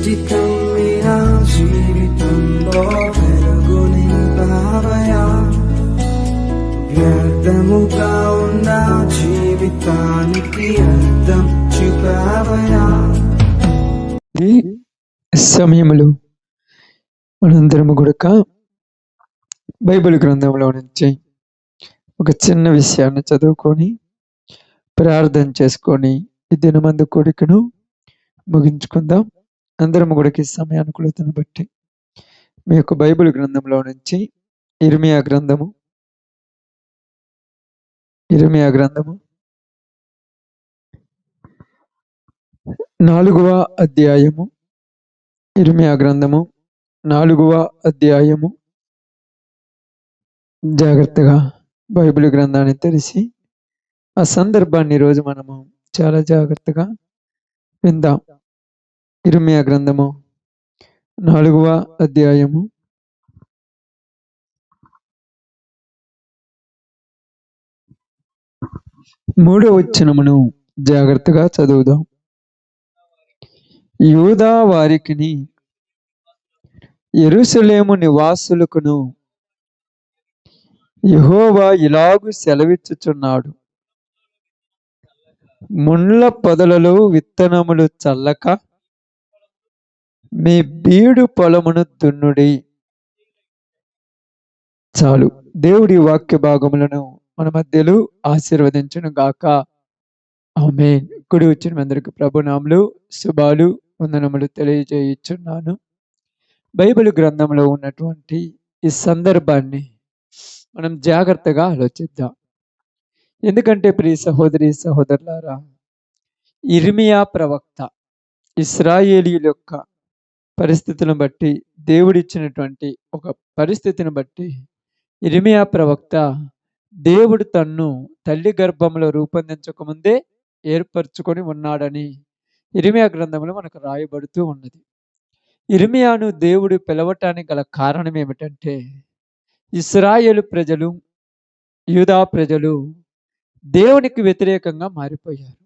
చిటికం నా జీవితంలో వెలుగు నింపావయా, వ్యర్థముగా ఉన్న జీవితానికి అర్థం చూపావయా. ఈ సమయంలో మనందరము కూడా బైబిల్ గ్రంథంలో నుంచి ఒక చిన్న విషయాన్ని చదువుకొని ప్రార్థన చేసుకొని ఈ దినమందు కోరికను ముగించుకుందాం. అందరము కూడా ఈ సమయానుకూలతను బట్టి మీ యొక్క బైబిల్ గ్రంథంలో నుంచి ఇర్మియా గ్రంథము 4వ అధ్యాయము, ఇర్మియా గ్రంథము 4వ అధ్యాయము. జాగ్రత్తగా బైబిల్ గ్రంథాన్ని తెరిచి ఆ సందర్భాన్ని ఈరోజు మనము చాలా జాగ్రత్తగా విందాం. ఇర్మియా గ్రంథము 4వ అధ్యాయము 3వ వచనమును జాగ్రత్తగా చదువుదాం. యూదా వారికిని యెరూషలేము నివాసులకును యెహోవా ఇలాగు సెలవిచ్చుచున్నాడు, ముండ్ల పొదలలో విత్తనములు చల్లక మీ బీడు పొలమును దున్నుడి. చాలు. దేవుడి వాక్య భాగములను మన మధ్యలో ఆశీర్వదించును గాక. ఆమేన్. కుడి వచ్చిన అందరికి ప్రభునామములు శుభాలు వందనములు తెలియజేయుచున్నాను. బైబిల్ గ్రంథంలో ఉన్నటువంటి ఈ సందర్భాన్ని మనం జాగ్రత్తగా ఆలోచిద్దాం. ఎందుకంటే ప్రియ సహోదరి సహోదరులారా, ఇర్మియా ప్రవక్త ఇశ్రాయేలీయుల యొక్క పరిస్థితులను బట్టి, దేవుడిచ్చినటువంటి ఒక పరిస్థితిని బట్టి ఇర్మియా ప్రవక్త దేవుడు తన్ను తల్లి గర్భంలో రూపొందించకముందే ఏర్పరచుకొని ఉన్నాడని ఇర్మియా గ్రంథంలో మనకు రాయబడుతూ ఉన్నది. ఇర్మియాను దేవుడు పిలవటానికి గల కారణం ఏమిటంటే, ఇశ్రాయేలు ప్రజలు, యూదా ప్రజలు దేవునికి వ్యతిరేకంగా మారిపోయారు,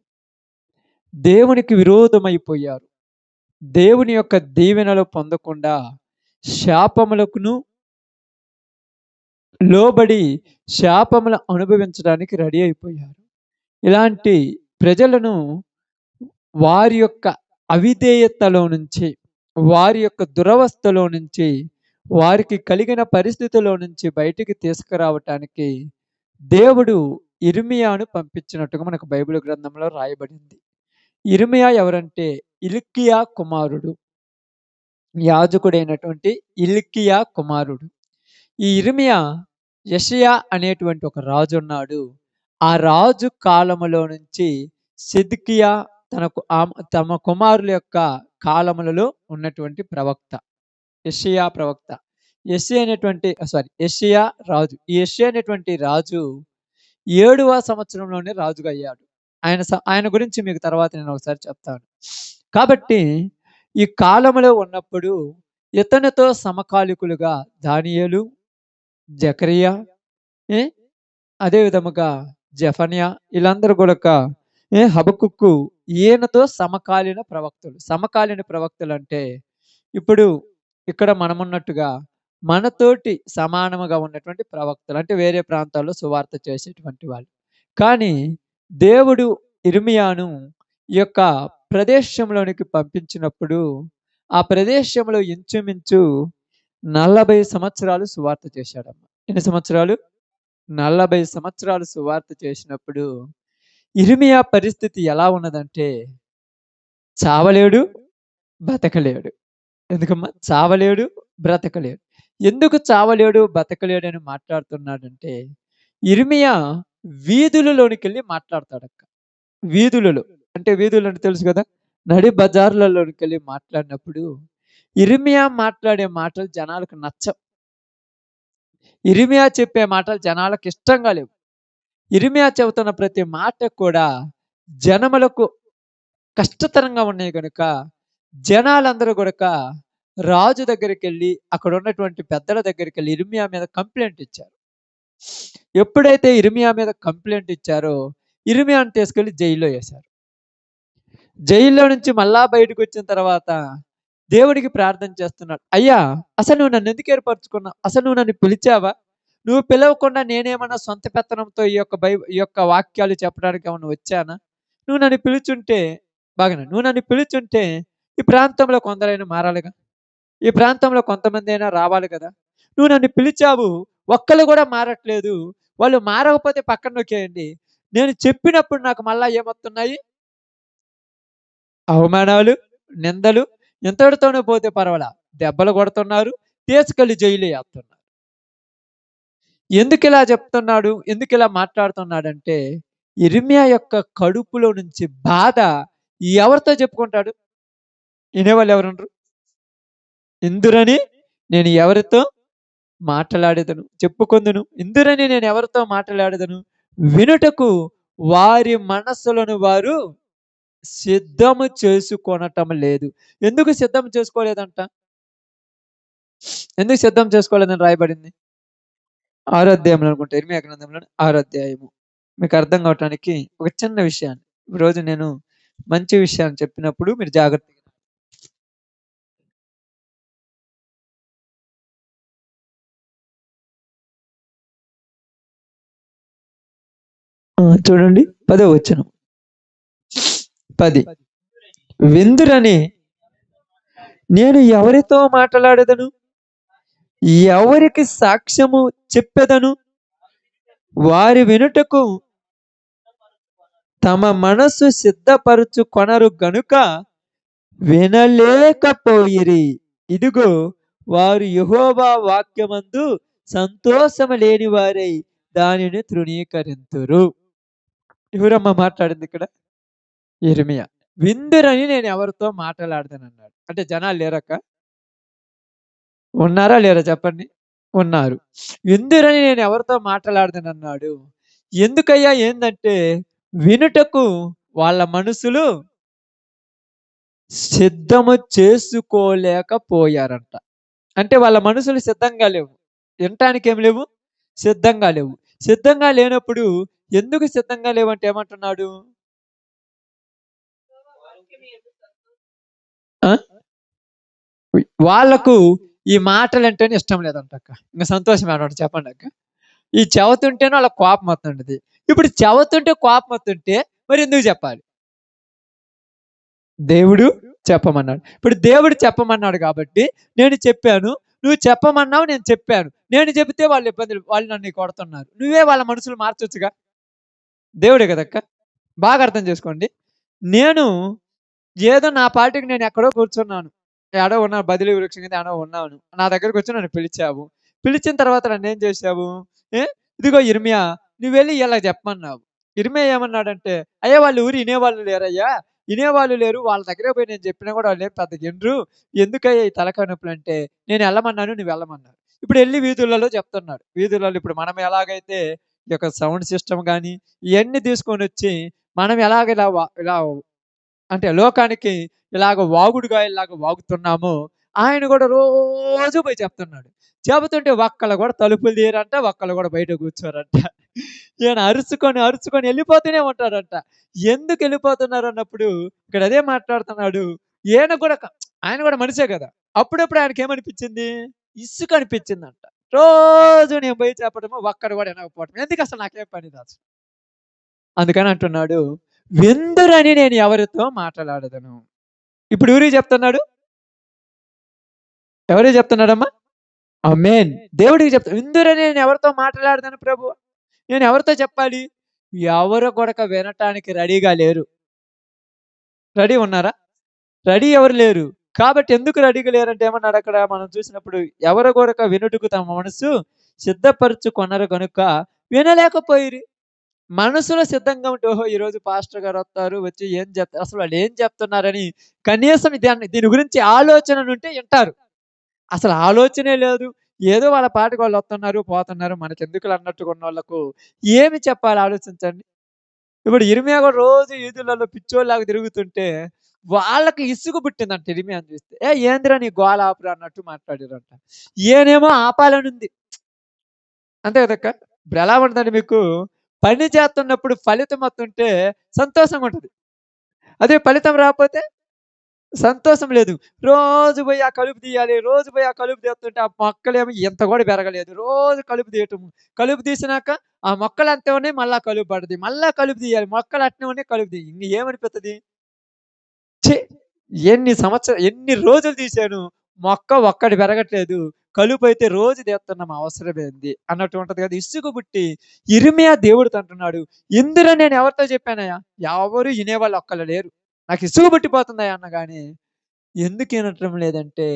దేవునికి విరోధమైపోయారు. దేవుని యొక్క దీవెనలు పొందకుండా శాపములకును లోబడి శాపములు అనుభవించడానికి రెడీ అయిపోయారు. ఇలాంటి ప్రజలను వారి యొక్క అవిధేయతలో నుంచి, వారి యొక్క దురవస్థలో నుంచి, వారికి కలిగిన పరిస్థితుల్లో నుంచి బయటికి తీసుకురావటానికి దేవుడు ఇర్మియాను పంపించినట్టుగా మనకు బైబిల్ గ్రంథంలో రాయబడింది. ఇర్మియా ఎవరంటే హిల్కీయా కుమారుడు, యాజకుడైనటువంటి హిల్కీయా కుమారుడు. ఈ ఇర్మియా యెషయా అనేటువంటి ఒక రాజు ఉన్నాడు. ఆ రాజు కాలములో నుంచి సిద్కియా తమ కుమారుల యొక్క కాలములలో ఉన్నటువంటి ప్రవక్త యెషయా ప్రవక్త. యెషయా రాజు. ఈ యెషయా అనేటువంటి రాజు 7వ సంవత్సరంలోనే రాజుగా అయ్యాడు. ఆయన గురించి మీకు తర్వాత నేను ఒకసారి చెప్తాను. కాబట్టి ఈ కాలములో ఉన్నప్పుడు ఇతనితో సమకాలికులుగా దానియేలు, జకరియా, అదే విధముగా జెఫన్యా, వీళ్ళందరూ కూడా హబక్కుకు ఈయనతో సమకాలీన ప్రవక్తలు. సమకాలీన ప్రవక్తలు అంటే ఇప్పుడు ఇక్కడ మనమున్నట్టుగా మనతోటి సమానముగా ఉన్నటువంటి ప్రవక్తలు, అంటే వేరే ప్రాంతాల్లో సువార్త చేసేటువంటి వాళ్ళు. కానీ దేవుడు ఇర్మియాను ఈ యొక్క ప్రదేశంలోనికి పంపించినప్పుడు ఆ ప్రదేశంలో ఇంచుమించు 40 సంవత్సరాలు సువార్త చేశాడమ్మ. ఎన్ని సంవత్సరాలు? 40 సంవత్సరాలు సువార్త చేసినప్పుడు ఇర్మియా పరిస్థితి ఎలా ఉన్నదంటే, చావలేడు, బతకలేడు. ఎందుకమ్మా? చావలేడు, బ్రతకలేడు. ఎందుకు చావలేడు, బతకలేడు అని మాట్లాడుతున్నాడంటే, ఇర్మియా వీధులలోనికి వెళ్ళి మాట్లాడతాడక్క. వీధులలో అంటే వీధులు అంటే తెలుసు కదా, నడి బజార్లలోనికి వెళ్ళి మాట్లాడినప్పుడు ఇర్మియా మాట్లాడే మాటలు జనాలకు నచ్చవు. ఇర్మియా చెప్పే మాటలు జనాలకు ఇష్టంగా లేవు. ఇర్మియా చెబుతున్న ప్రతి మాట కూడా జనములకు కష్టతరంగా ఉన్నాయి కనుక జనాలందరూ కూడా రాజు దగ్గరికి వెళ్ళి, అక్కడ ఉన్నటువంటి పెద్దల దగ్గరికి వెళ్ళి ఇర్మియా మీద కంప్లైంట్ ఇచ్చారు. ఎప్పుడైతే ఇర్మియా మీద కంప్లైంట్ ఇచ్చారో ఇర్మియాను తీసుకెళ్లి జైల్లో వేశారు. జైల్లో నుంచి మళ్ళా బయటకు వచ్చిన తర్వాత దేవుడికి ప్రార్థన చేస్తున్నాడు. అయ్యా, అసలు నువ్వు నన్ను ఎందుకు ఏర్పరచుకున్నావు? అసలు నువ్వు నన్ను పిలిచావా? నువ్వు పిలవకుండా నేనేమన్నా సొంత పెత్తనంతో ఈ యొక్క వాక్యాలు చెప్పడానికి ఏమన్నా వచ్చానా? నువ్వు నన్ను పిలుచుంటే బాగానే, నువ్వు నన్ను పిలుచుంటే ఈ ప్రాంతంలో కొందరైనా మారాలిగా. ఈ ప్రాంతంలో కొంతమందైనా రావాలి కదా! నువ్వు నన్ను పిలిచావు. ఒక్కళ్ళు కూడా మారట్లేదు. వాళ్ళు మారకపోతే పక్కన నొక్కేయండి. నేను చెప్పినప్పుడు నాకు మళ్ళా ఏమొస్తున్నాయి? అవమానాలు, నిందలు. ఇంతటితోనే పోతే పర్వాలా. దెబ్బలు కొడుతున్నారు. తీసుకెళ్ళి జైల్లో ఏత్తన్నారు. ఎందుకిలా చెప్తున్నాడు? ఎందుకిలా మాట్లాడుతున్నాడంటే, యిర్మీయా యొక్క కడుపులో నుంచి బాధ ఎవరితో చెప్పుకుంటాడు? వినేవాళ్ళు ఎవరుండరు. ఇందురని నేను ఎవరితో మాటలాడెదను, చెప్పుకొందును. ఇందురని నేను ఎవరితో మాటలాడెదను, వినుటకు వారి మనస్సులను వారు సిద్ధము చేసుకొనటం లేదు. ఎందుకు సిద్ధం చేసుకోలేదంట? ఎందుకు సిద్ధం చేసుకోలేదని రాయబడింది? 6 అధ్యాయంలో అనుకుంటా. యిర్మీయా గ్రంథంలోని 6 అధ్యాయము. మీకు అర్థం కావటానికి ఒక చిన్న విషయాన్ని ఈరోజు నేను మంచి విషయాన్ని చెప్పినప్పుడు మీరు జాగ్రత్తగా చూడండి. 10వ వచనం. 10 విందురని నేను ఎవరితో మాట్లాడెదను? ఎవరికి సాక్ష్యము చెప్పెదను? వారి వినుటకు తమ మనస్సు సిద్ధపరచుకొనరు గనుక వినలేకపోయిరి. ఇదిగో, వారు యెహోవా వాక్యమందు సంతోషము లేని వారై దానిని తృణీకరింతురు. ఎవరమ్మా మాట్లాడింది ఇక్కడ? యిర్మీయా. విందురని నేను ఎవరితో మాట్లాడతానన్నాడు. అంటే జనాలు లేరక్క? ఉన్నారా లేరా చెప్పండి? ఉన్నారు. విందురని నేను ఎవరితో మాట్లాడతానన్నాడు. ఎందుకయ్యా? ఏందంటే వినుటకు వాళ్ళ మనసులు సిద్ధము చేసుకోలేకపోయారంట. అంటే వాళ్ళ మనసులు సిద్ధంగా లేవు. వినటానికి ఏం లేవు? సిద్ధంగా లేవు. సిద్ధంగా లేనప్పుడు ఎందుకు సిద్ధంగా లేవంటే ఏమంటున్నాడు? ఆ? వాళ్ళకు ఈ మాటలంటేనే ఇష్టం లేదంటక్క. ఇంక సంతోషం ఏడవడం చెప్పండి అక్క. ఈ చెవుతుంటేనే వాళ్ళకి కోపం వస్తుంటది. ఇప్పుడు చెవుతుంటే కోపం వస్తుంటే మరి ఎందుకు చెప్పాలి? దేవుడు చెప్పమన్నాడు. ఇప్పుడు దేవుడు చెప్పమన్నాడు కాబట్టి నేను చెప్పాను. నువ్వు చెప్పమన్నావు, నేను చెప్పాను. నేను చెబితే వాళ్ళు నన్ను కొడుతున్నారు. నువ్వే వాళ్ళ మనసులు మార్చొచ్చుగా. దేవుడే కదక్క. బాగా అర్థం చేసుకోండి. నేను ఏదో నా పాటికి నేను ఎక్కడో కూర్చున్నాను. ఏడో ఉన్నాను, బదిలీ వృక్షం కింద ఏడో ఉన్నాను. నా దగ్గరకొచ్చి నన్ను పిలిచావు. పిలిచిన తర్వాత నన్నేం చేశావు? ఏ ఇదిగో యిర్మీయా, నువ్వెళ్ళి ఇలా చెప్పమన్నావు. యిర్మీయా ఏమన్నాడంటే, అయ్యా వాళ్ళు ఊరు ఇనేవాళ్ళు లేరయ్యా. ఇనేవాళ్ళు లేరు. వాళ్ళ దగ్గరికి పోయి నేను చెప్పినా కూడా వాళ్ళేం పెద్దగా ఇనరు. ఎందుకయ్యా ఈ తలకాయ నొప్పులంటే, నేను ఎళ్ళమన్నాను, నువ్వు వెళ్ళమన్నావు. ఇప్పుడు ఎళ్లి వీధులలో చెప్తున్నాడు. వీధులలో ఇప్పుడు మనం ఎలాగైతే ఈ యొక్క సౌండ్ సిస్టమ్ గాని, ఇయన్నీ తీసుకొనొచ్చి మనం ఎలాగ ఇలా అంటే లోకానికి ఇలాగ వాగుడుగా ఇలాగ వాగుతున్నామో, ఆయన కూడా రోజు పోయి చెప్తున్నాడు. చెబుతుంటే ఒక్కళ్ళు కూడా తలుపులు తీయరంట, ఒక్కళ్ళు కూడా బయట కూర్చోరంట. ఈయన అరుచుకొని, అరుచుకొని ఎళ్ళిపోతూనే ఉంటారంట. ఎందుకు ఎళ్ళిపోతున్నారన్నప్పుడు ఇక్కడ అదే మాట్లాడుతున్నాడు. ఈయన కూడా ఆయన కూడా మనిషే కదా! అప్పుడప్పుడు ఆయనకేమనిపించింది? ఇసుక అనిపించిందంట. రోజు నేను పోయి చెప్పడము, ఒక్కడు కూడా వినకపోవటం. ఎందుకసలు నాకేం పని అసలు? అందుకని అంటున్నాడు, విందురని నేను ఎవరితో మాట్లాడెదను. ఇప్పుడు ఎవరికి చెప్తున్నాడు? ఎవరికి చెప్తున్నాడమ్మా? ఆమేన్. దేవుడికి చెప్తా. విందురని నేను ఎవరితో మాట్లాడెదను ప్రభువా? నేను ఎవరితో చెప్పాలి? ఎవరు గూడక వినటానికి రెడీగా లేరు. రెడీ ఉన్నారా? రెడీ ఎవరు లేరు. కాబట్టి ఎందుకు రెడీగా లేరంటే ఏమన్నాడక్కడ మనం చూసినప్పుడు, ఎవరు గూడక వినుటకు తమ మనస్సు సిద్ధపరచుకొనరు గనుక వినలేకపోయిరి. మనసులో సిద్ధంగా ఉంటే, ఓహో! ఈరోజు పాస్టర్ గారొత్తారు, వచ్చి ఏం చెప్తారు, అసలు వాళ్ళేం చెప్తున్నారని కనీసం దీని గురించి ఆలోచనలుంటే ఇంటారు. అసలు ఆలోచనే లేదు. ఏదో వాళ్ళ పాటికి వాళ్ళొత్తన్నారు, పోతున్నారు. మనకెందుకులే అన్నట్టుగా ఉన్నోళ్ళకు ఏమి చెప్పాలి ఆలోచించండి. ఇప్పుడు యిర్మీయా గూడా రోజు వీధులలో పిచ్చోల్లాగా తిరుగుతుంటే, వాళ్ళకి ఇసుగు పుట్టిందంట యిర్మీయాని చూస్తే. ఏందిరా నీ గోల ఆపురా అన్నట్టు మాట్లాడిర్రంట. ఈయనేమో ఆపాలనుంది. అంతే కదక్కా! ఇప్పుడెలా ఉంటదంటే మీకు పని చేస్తున్నప్పుడు ఫలితం వస్తుంటే సంతోషంగా ఉంటది. అదే ఫలితం రాకపోతే సంతోషం లేదు. రోజు పోయి ఆ కలుపు తీయాలి. రోజు పోయి ఆ కలుపు తీస్తుంటే ఆ మొక్కలేమో ఇంత కూడా పెరగలేదు. రోజు కలుపు తీయటం. కలుపు తీసినాక ఆ మొక్కలు అంతే ఉన్నాయి. మళ్ళా కలుపు పడది. మళ్ళా కలుపు తీయాలి. మొక్కలు అట్నే ఉన్నాయి. కలుపు ఇంక ఏమనిపిత్తది? ఛీ! ఎన్ని రోజులు తీశాను. మొక్క ఒక్కటి పెరగట్లేదు. కలుపైతే రోజు తీస్తున్నాం అవసరమేంది అన్నట్టు ఉంటది కదా! ఇసుక పుట్టి ఇర్మియా దేవుడితో అంటున్నాడు. ఇందులో నేను ఎవరితో చెప్పానయ్యా? ఎవరు వినేవాళ్ళు ఒక్కళ్ళు లేరు. నాకు ఇసుక పుట్టిపోతుందయ్యా అన్నగాని ఎందుకు వినటం లేదంటే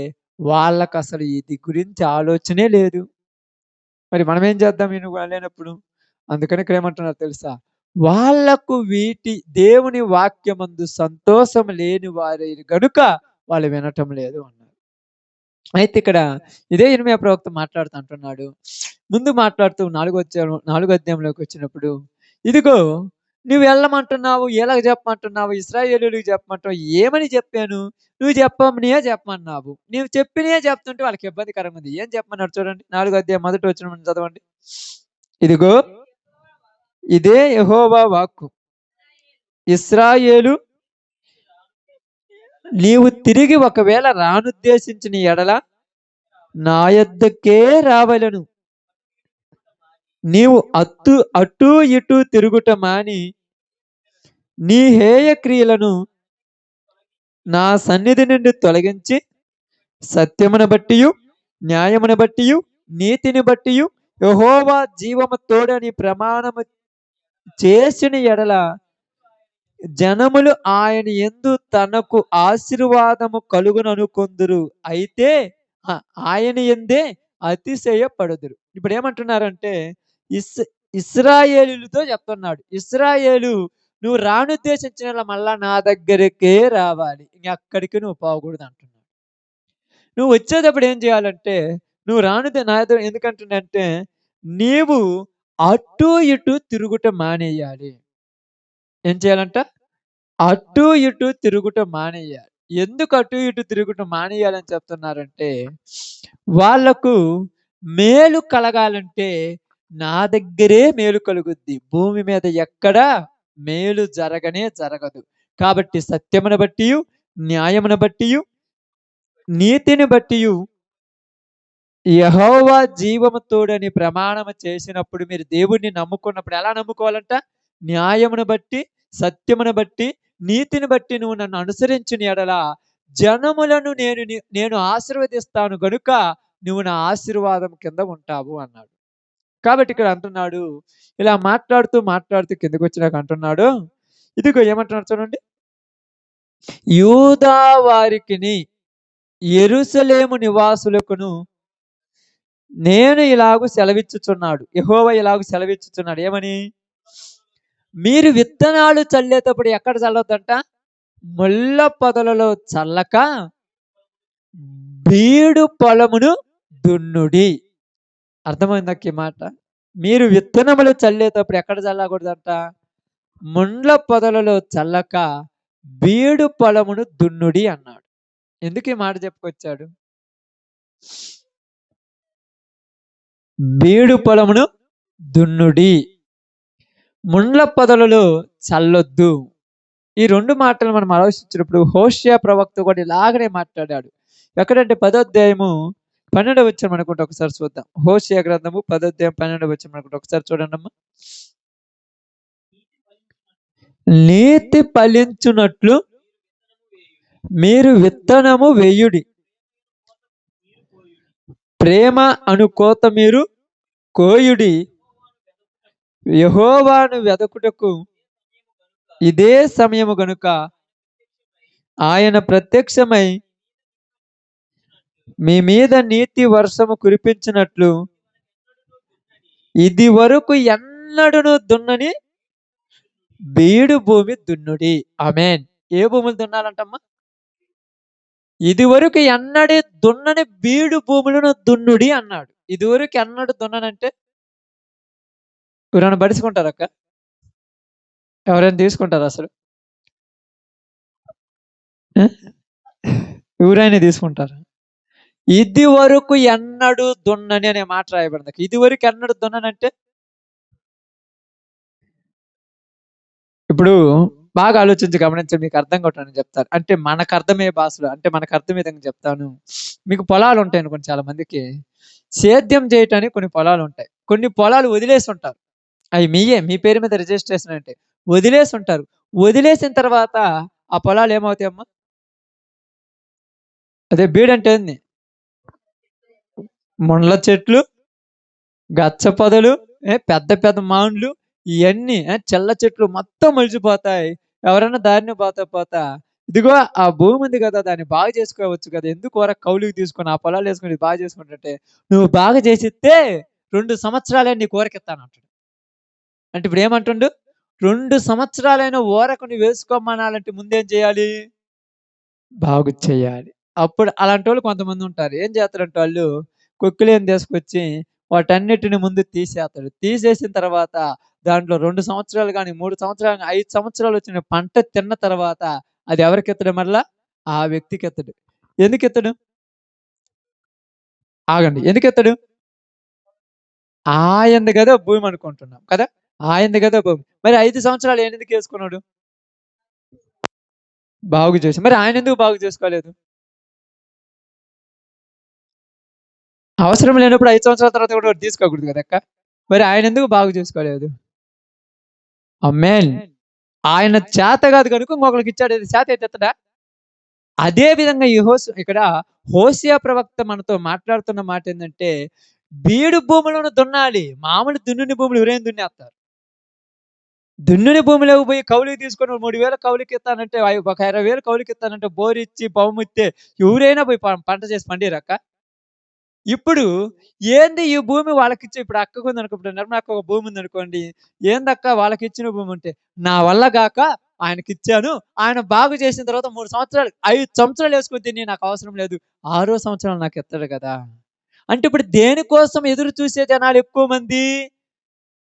వాళ్ళకసలు ఇది గురించి ఆలోచనే లేదు. మరి మనమేం చేద్దాం లేనప్పుడు? అందుకని ఇక్కడ ఏమంటున్నారో తెలుసా? వాళ్ళకు దేవుని వాక్యమందు సంతోషం లేని వారు గనుక వాళ్ళు వినటం లేదు అన్నారు. అయితే ఇక్కడ ఇదే ఇర్మీయా ప్రవక్త మాట్లాడుతూ అంటున్నాడు. ముందు మాట్లాడుతూ 4 అధ్యాయంలోకి వచ్చినప్పుడు, ఇదిగో నువ్వు వెళ్ళమంటున్నావు, ఎలాగ చెప్పమంటున్నావు, ఇశ్రాయేలీయులకు చెప్పమంటావు, ఏమని చెప్పాను? నువ్వు చెప్పనియే చెప్పమన్నావు. నువ్వు చెప్పినయే చెప్తుంటే వాళ్ళకి ఇబ్బందికరంగా ఉంది. ఏం చెప్పమన్నాడు చూడండి. 4 అధ్యాయం మొదటి వచనం నుంచి చదవండి. ఇదిగో ఇదే యెహోవా వాక్కు. ఇశ్రాయేలు నీవు తిరిగి ఒకవేళ రానుద్దేశించిన ఎడల నా యొద్దకే రావలెను. నీవు అటు ఇటు తిరుగుట మాని నీ హేయ క్రియలను నా సన్నిధి నుండి తొలగించి సత్యమును బట్టియు న్యాయమును బట్టియు నీతిని బట్టియు యెహోవా జీవము తోడని ప్రమాణము చేసిన ఎడల జనములు ఆయన యందు తనకు ఆశీర్వాదము కలుగుననుకొందురు. అయితే ఆయన యందే అతిశయపడుదురు. ఇప్పుడు ఏమంటున్నారంటే ఇశ్రాయేలీయులతో చెప్తున్నాడు. ఇశ్రాయేలు నువ్వు రానుద్దేశించిన మళ్ళా నా దగ్గరికే రావాలి. ఇంకెక్కడికి నువ్వు పోకూడదు అంటున్నాడు. నువ్వు వచ్చేటప్పుడు ఏం చేయాలంటే నువ్వు నా దగ్గర ఎందుకంటున్నంటే నీవు అటు ఇటు తిరుగుట మానేయాలి. ఏం చేయాలంట? అటు ఇటు తిరుగుట మానేయాలి. ఎందుకు అటు ఇటు తిరుగుట మానేయాలని చెప్తున్నారంటే వాళ్లకు మేలు కలగాలంటే నా దగ్గరే మేలు కలుగుద్ది. భూమి మీద ఎక్కడా మేలు జరగదు. కాబట్టి సత్యమును బట్టియు న్యాయమును బట్టియు నీతిని బట్టియు యెహోవా జీవము తోడని ప్రమాణము చేసినప్పుడు మీరు దేవుణ్ణి నమ్ముకున్నప్పుడు ఎలా నమ్ముకోవాలంట? న్యాయమును బట్టి సత్యమును బట్టి నీతిని బట్టి నువ్వు నన్ను అనుసరించిన ఎడల జనములను నేను ఆశీర్వదిస్తాను గనుక నువ్వు నా ఆశీర్వాదం కింద ఉంటావు అన్నాడు. కాబట్టి ఇక్కడ అంటున్నాడు, ఇలా మాట్లాడుతూ కిందకు వచ్చినాక అంటున్నాడు, ఇదిగో ఏమంటున్నాడు చూడండి. యూదా వారికిని యెరూషలేము నివాసులకును నేను ఇలాగు సెలవిచ్చుచున్నాడు. యెహోవా ఇలాగు సెలవిచ్చుచున్నాడు. ఏమని? మీరు విత్తనాలు చల్లేటప్పుడు ఎక్కడ చల్లొద్దంట? ముళ్ళ పొదలలో చల్లక బీడు పొలమును దున్నుడి. అర్థమైందక్క ఈ మాట? మీరు విత్తనములు చల్లేటప్పుడు ఎక్కడ చల్లకూడదంట? ముండ్ల పొదలలో చల్లక బీడు పొలమును దున్నుడి అన్నాడు. ఎందుకు ఈ మాట చెప్పుకొచ్చాడు? బీడు పొలమును దున్నుడి, ముండ్ల పొదలలో చల్లొద్దు. ఈ 2 మాటలు మనం ఆలోచించినప్పుడు హోషేయ ప్రవక్త కూడా ఇలాగనే మాట్లాడాడు. ఎక్కడంటే 10వ అధ్యాయము 12వ వచనం అనుకుంటే ఒకసారి చూద్దాం. హోషేయ గ్రంథము 10వ అధ్యాయం 12వ వచనం అనుకుంటే ఒకసారి చూడండి అమ్మా. నీతి ఫలించునట్లు మీరు విత్తనము వేయుడి, ప్రేమ అను కోత మీరు కోయుడి, యెహోవాను వెదకుటకు ఇదే సమయము గనుక ఆయన ప్రత్యక్షమై మీ మీద నీతి వర్షము కురిపించినట్లు ఇది వరకు ఎన్నడూను దున్నని బీడు భూమి దున్నుడి. ఆమేన్. ఏ భూములు దున్నాలంటమ్మా? ఇది వరకు ఎన్నడే దున్నని బీడు భూములను దున్నుడి అన్నాడు. ఇది వరకు ఎన్నడు దున్ననంటే ఎవరైనా బడుచుకుంటారక్క? ఎవరైనా తీసుకుంటారా అసలు? ఎవరైనా తీసుకుంటారా? ఇది వరకు ఎన్నడు దున్నని అనే మాట రాయబడింది. ఇది వరకు ఎన్నడు దున్ననంటే ఇప్పుడు బాగా ఆలోచించి గమనించండి, మీకు అర్థం కొట్టని చెప్తాను. అంటే మనకు అర్థమయ్యే భాషలో, అంటే మనకు అర్థం విధంగా చెప్తాను. మీకు పొలాలు ఉంటాయి అనుకోండి, చాలా మందికి సేద్యం చేయటానికి కొన్ని పొలాలు ఉంటాయి. కొన్ని పొలాలు వదిలేసి ఉంటారు. అవి మీయే, మీ పేరు మీద రిజిస్ట్రేషన్ అంటే వదిలేసి ఉంటారు. వదిలేసిన తర్వాత ఆ పొలాలు ఏమవుతాయమ్మా? అదే బీడంటే ఏంది? ముండ్ల చెట్లు, గచ్చ పొదలు, పెద్ద పెద్ద మాన్లు, ఇయన్నీ చిల్ల చెట్లు మొత్తం మొలిచిపోతాయి. ఎవరైనా దారిన పోతా పోతా, ఇదిగో ఆ భూమి ఉంది కదా! దాన్ని బాగు చేసుకోవచ్చు కదా! ఎందుకు ఊరక కౌలుకి తీసుకొని ఆ పొలాలేసుకొని ఇది బాగా చేసుకుంటుంటే, నువ్వు బాగా చేసిస్తే 2 సంవత్సరాలే నీకు ఊరకిత్తానంటాడు. అంటే ఇప్పుడేమంటుండు? 2 సంవత్సరాలైన ఊరకు నువ్వేసుకోమనాలంటే ముందేం చేయాలి? బాగు చేయాలి. అప్పుడు అలాంటోళ్ళు కొంతమందుంటారు. ఏం చేస్తారంటే ఆళ్ళు కొక్కిలేని తీసుకొచ్చి వాటన్నిటిని ముందు తీసేస్తాడు. తీసేసిన తర్వాత దాంట్లో 2 సంవత్సరాలు గాని, 3 సంవత్సరాలు గాని, 5 సంవత్సరాలొచ్చిన పంట తిన్న తర్వాత అది ఎవరికిత్తడు మరలా? ఆ వ్యక్తికిత్తడు. ఎందుకిత్తడు? ఆగండి. ఎందుకిత్తడు? ఆయనది గదా భూమి అనుకుంటున్నాం కదా! ఆయనది గదా భూమి. మరి 5 సంవత్సరాలు ఈయనెందుకేసుకున్నాడు? బాగు చేసి. మరి ఆయనెందుకు బాగు చేసుకోలేదు? అవసరం లేనప్పుడు 5 సంవత్సరాల తర్వాత కూడా వాడు తీసుకోకూడదు కదక్కా! మరి ఆయనెందుకు బాగు చేసుకోలేదు? ఆమేన్. ఆయన చేత కాదు గనుక ఇంకొకళ్ళకిచ్చాడు. అది చేతైతే ఇత్తడా? అదే విధంగా ఇక్కడ హోషేయ ప్రవక్త మనతో మాట్లాడుతున్న మాటేందంటే, బీడు భూములను దున్నాలి. మామూలు దున్నిన భూములు ఎవరైనా దున్నేత్తారు. దున్నిన భూమిలోకి పోయి కౌలుకి తీసుకొని 3,000 కౌలుకిత్తానంటే, ఒక 20,000 కౌలుకిత్తానంటే బోరిచ్చి, బహుమిత్తే ఎవరైనా పోయి పంట చేసి పండియరక్క? ఇప్పుడు ఏంది ఈ భూమి వాళ్ళకిచ్చి, ఇప్పుడు అక్కకుందనుకో, ఇప్పుడు నిర్మలక్క ఒక భూమి ఉందనుకోండి. ఏందక్కా వాళ్ళకిచ్చిన భూమి ఉంటే, నా వల్ల గాక ఆయనకిచ్చాను. ఆయన బాగు చేసిన తర్వాత 3 సంవత్సరాలు, 5 సంవత్సరాలు యేసుకొని తిని నాకు అవసరం లేదు. ఆరో సంవత్సరం నాకిత్తడు గదా! అంటే ఇప్పుడు దేనికోసం ఎదురు చూసే జనాలు ఎక్కువ మంది?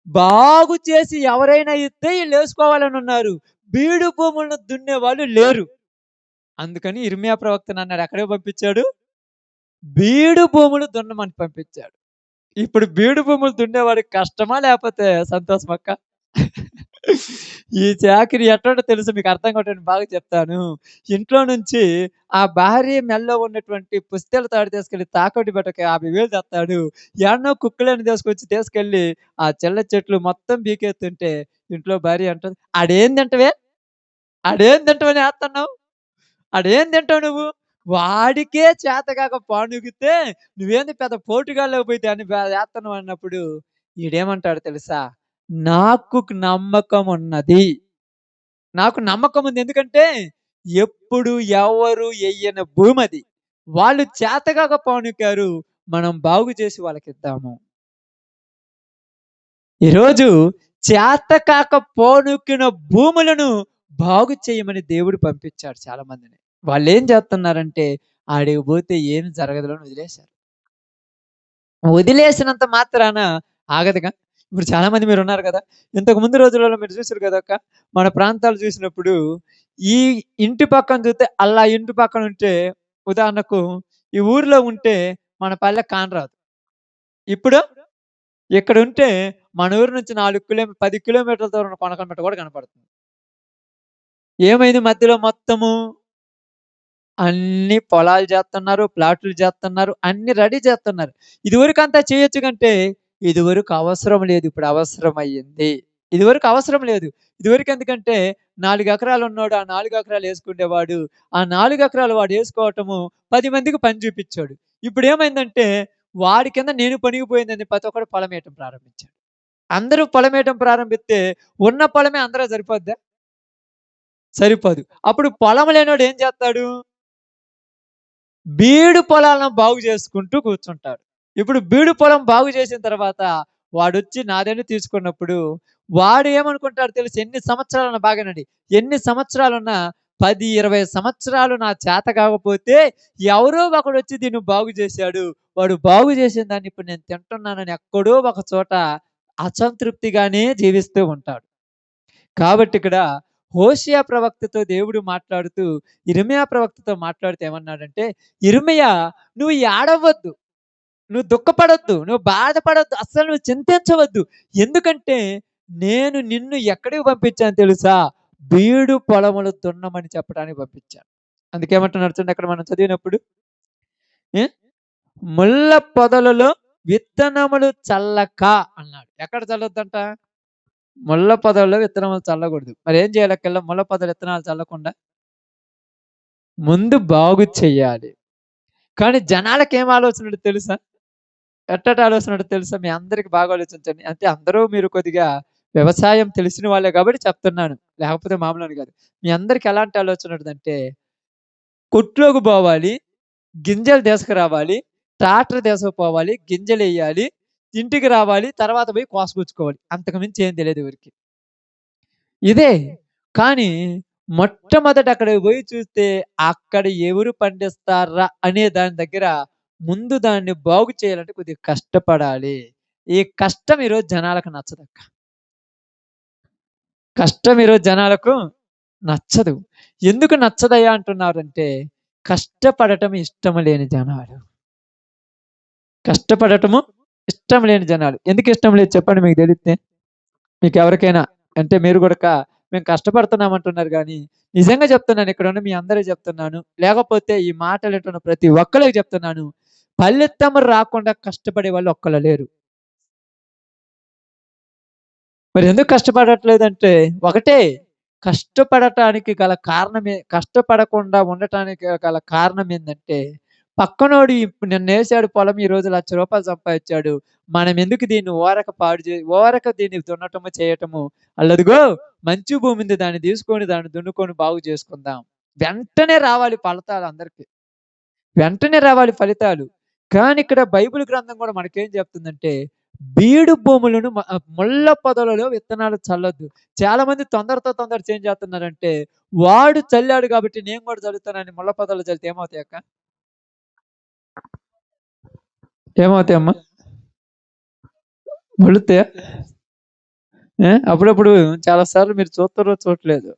బాగు చేసి ఎవరైనా ఇత్తే ఈళ్ళేసుకోవాలనున్నారు. బీడు భూములను దున్నేవాళ్ళు లేరు. అందుకని యిర్మీయా ప్రవక్తనన్నాడు, ఎక్కడికి పంపించాడు? బీడు భూములు దున్నమని పంపించాడు. ఇప్పుడు బీడు భూములు దున్నేవాడికి కష్టమా? లేపోతే సంతోషమక్క? ఈ చాకిరీ ఎట్టుంటో తెలుసు, మీకు అర్థం కావటానికి బాగా చెప్తాను. ఇంట్లో నుంచి ఆ భార్య మెడలో ఉన్నటువంటి పుస్తెల తాడు తీసుకెళ్ళి తాకట్టు పెట్టక 50,000 తెత్తాడు. యాడనో కుక్కలని తీసుకెళ్ళి ఆ చిల్ల చెట్లు మొత్తం పీకేత్తుంటే ఇంట్లో భార్య అంటది, "ఆడేం తింటవే? ఆడేం తింటవని ఏత్తన్నావు? ఆడేం తింటావు నువ్వు? వాడికే చేతకాక పానుగితే నువ్వేంది పెద్ద పోటుగాళ్ళకి పోయి దాన్ని ఏత్తన్నావు" అన్నప్పుడు ఈడేమంటాడు తెలుసా? నాకు నమ్మకమున్నది. నాకు నమ్మకముంది. ఎందుకంటే ఎప్పుడు ఎవరు ఎయ్యని భూమది. వాళ్ళు చేతగాక పానుకారు. మనం బాగు చేసి వాళ్ళకిద్దాము. ఈరోజు చేతకాక పోనుకిన భూములను బాగు చేయమని దేవుడు పంపించాడు చాలా మందిని. వాళ్ళేం చేస్తున్నారంటే ఆడికి పోతే ఏమి జరగదులే అని వదిలేశారు. వదిలేసినంత మాత్రాన ఆగదుగా. ఇప్పుడు చాలా మంది మీరున్నారు గదా! ఇంతకు ముందు రోజులలో మీరు చూసారు గదక్క. మన ప్రాంతాలు చూసినప్పుడు ఈ ఇంటి పక్కన చూస్తే అలా ఇంటి పక్కన ఉంటే, ఉదాహరణకు ఈ ఊర్లో ఉంటే మన పల్లె కానరాదు. ఇప్పుడు ఇక్కడుంటే మన ఊరు నుంచి 10 కిలోమీటర్ల దూరం ఉన్న కొనకనపేట కూడా కనపడుతుంది. ఏమైంది మధ్యలో మొత్తము? అన్ని పొలాలు జేత్తన్నారు, ప్లాట్లు జేత్తన్నారు, అన్ని రెడీ జేత్తన్నారు. ఇదివరకంతా చేయొచ్చు కంటే, ఇదివరకు అవసరం లేదు. ఇప్పుడు అవసరమయ్యింది. ఇదివరకు అవసరం లేదు. ఇదివరకెందుకంటే 4 ఎకరాలు ఉన్నోడు ఆ 4 ఎకరాలు యేసుకునేవాడు. ఆ 4 ఎకరాలు వాడేసుకోవటము 10 మందికి పని చూపిచ్చాడు. ఇప్పుడేమైందంటే వాడి కింద నేను పనికిపోయిందని ప్రతి ఒక్కడు పొలమేయటం ప్రారంభించాడు. అందరూ పొలమేయటం ప్రారంభిస్తే ఉన్న పొలమే అందరికి సరిపోద్దా? సరిపోదు. అప్పుడు పొలం లేనోడు ఏం జేత్తాడు? బీడు పొలాలను బాగు చేసుకుంటూ కూర్చుంటాడు. ఇప్పుడు బీడు పొలం బాగు చేసిన తర్వాత వాడొచ్చి నాదని తీసుకున్నప్పుడు వాడు ఏమనుకుంటాడో తెలుసా? ఎన్ని సంవత్సరాలున్నా బాగానండి. ఎన్ని సంవత్సరాలున్నా 10, 20 సంవత్సరాలు నా చేత కాకపోతే ఎవరో ఒకడొచ్చి దీన్ని బాగు చేశాడు. వాడు బాగు చేసిన దాన్ని ఇప్పుడు నేను తింటున్నానని ఎక్కడో ఒక చోట అసంతృప్తిగానే జీవిస్తూ ఉంటాడు. కాబట్టి ఇక్కడ హోషేయ ప్రవక్తతో దేవుడు మాట్లాడుతూ యిర్మీయా ప్రవక్తతో మాట్లాడుతూ ఏమన్నాడంటే, "యిర్మీయా, నువ్వు ఏడవద్దు. నువ్వు దుఃఖపడొద్దు. నువ్వు బాధపడొద్దు. నువ్వు చింతించవద్దు. ఎందుకంటే నేను నిన్ను ఎక్కడికి పంపించాను తెలుసా? బీడు పొలములు దున్నమని చెప్పడానికి పంపించాను. అందుకేమంటున్నారు చూడండి అక్కడ మనం చదివినప్పుడు ఏ? ముళ్ళ పొదలలో విత్తనములు చల్లక అన్నాడు. ఎక్కడ చల్లొద్దంట? ముళ్ళ పొదల్లో విత్తనములు చల్లకూడదు. మరి ఏం చేయాలి? ముళ్ళ పొదల విత్తనాలు చల్లకుండా ముందు బాగు చెయ్యాలి. కానీ జనాలకి ఏం ఆలోచన తెలుసా? ఎట్టటి ఆలోచన తెలుసా? మీ అందరికి బాగా ఆలోచించండి. అంటే అందరూ మీరు కొద్దిగా వ్యవసాయం తెలిసిన వాళ్ళే కాబట్టి చెప్తున్నాను. లేకపోతే మామూలుని కాదు. మీ అందరికి ఎలాంటి ఆలోచన ఉంటదంటే కొట్లోకి పోవాలి, గింజలు తీసుకురావాలి, ట్రాక్టర్ తీసుకుపోవాలి, గింజలెయ్యాలి, ఇంటికి రావాలి, తర్వాత పోయి కోసుకొచ్చుకోవాలి. అంతకు మించి ఏం తెలియదు ఎవరికీ. ఇదే. కానీ మొట్టమొదట అక్కడికి పోయి చూస్తే అక్కడ ఎవరు పండిస్తార్రా అనే దాని దగ్గర ముందు దాన్ని బాగు చేయాలంటే కొద్దిగా కష్టపడాలి. ఈ కష్టం ఈరోజు జనాలకు నచ్చదక్క. కష్టం ఈరోజు జనాలకు నచ్చదు. ఎందుకు నచ్చదయ్యా అంటున్నారంటే కష్టపడటం ఇష్టం లేని జనాలు. కష్టపడటము ఇష్టం లేని జనాలు. ఎందుకు ఇష్టం లేదు చెప్పండి మీకు తెలిస్తే? మీకెవరికైనా అంటే మీరు గూడక మేము కష్టపడుతున్నాం అంటున్నారు గానీ, నిజంగా చెప్తున్నాను ఇక్కడున్న మీ అందరికి చెప్తున్నాను. లేకపోతే ఈ మాటలు వింటున్న ప్రతి ఒక్కళ్ళకి చెప్తున్నాను. ఫలితం రాకుండా కష్టపడే వాళ్ళు ఒక్కళ్ళు లేరు. మరి ఎందుకు కష్టపడట్లేదంటే ఒకటే కష్టపడటానికి గల కారణమే కష్టపడకుండా ఉండటానికి గల కారణం ఏందంటే పక్కనోడు నిన్నేసాడు పొలం ఈ రోజు ₹1,00,000 సంపాదించాడు. మనం ఎందుకు దీన్ని ఓరక దీన్ని దున్నటము చేయటము. అల్లదిగో మంచి భూమి ఉంది దాన్ని తీసుకొని దాన్ని దున్నుకొని బాగు చేసుకుందాం. వెంటనే రావాలి ఫలితాలు అందరికి. వెంటనే రావాలి ఫలితాలు. కానీ ఇక్కడ బైబిల్ గ్రంథం కూడా మనకేం చెప్తుందంటే బీడు భూములను ముళ్ళ పొదలలో విత్తనాలు చల్లొద్దు. చాలా మంది తొందర చేంజ్ చేస్తున్నారంటే వాడు చల్లాడు కాబట్టి నేను కూడా చల్లుతానని ముళ్ళ పొదలో చల్లితే ఏమవుతాయి అక్క? ఏమవుతాయమ్మా? మొలుతాయా? అప్పుడప్పుడు చాలా సార్లు మీరు చూస్తారో చూడట్లేదు.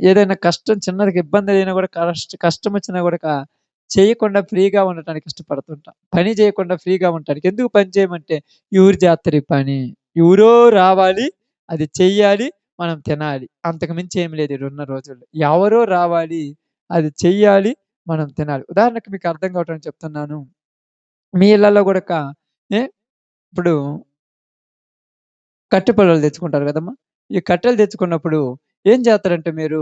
ఏదైనా కష్టం చిన్నదిగా ఇబ్బంది అయినా కూడా కష్టం వచ్చినా కూడా చేయకుండా ఫ్రీగా ఉండటానికి ఇష్టపడుతుంటాం. పని చేయకుండా ఫ్రీగా ఉండటానికి. ఎందుకు పని చేయమంటే ఎవరు చేస్తారు ఈ పని? ఎవరో రావాలి, అది చెయ్యాలి, మనం తినాలి. అంతకు మించి ఏమి లేదు ఈడున్న రోజుల్లో. ఎవరో రావాలి, అది చెయ్యాలి, మనం తినాలి. ఉదాహరణకు మీకు అర్థం కావటానికి చెప్తున్నాను. మీ ఇళ్లలో గూడక ఇప్పుడు కట్టె పుల్లలు తెచ్చుకుంటారు కదమ్మా! ఈ కట్టెలు తెచ్చుకున్నప్పుడు ఏం చేస్తారంటే మీరు,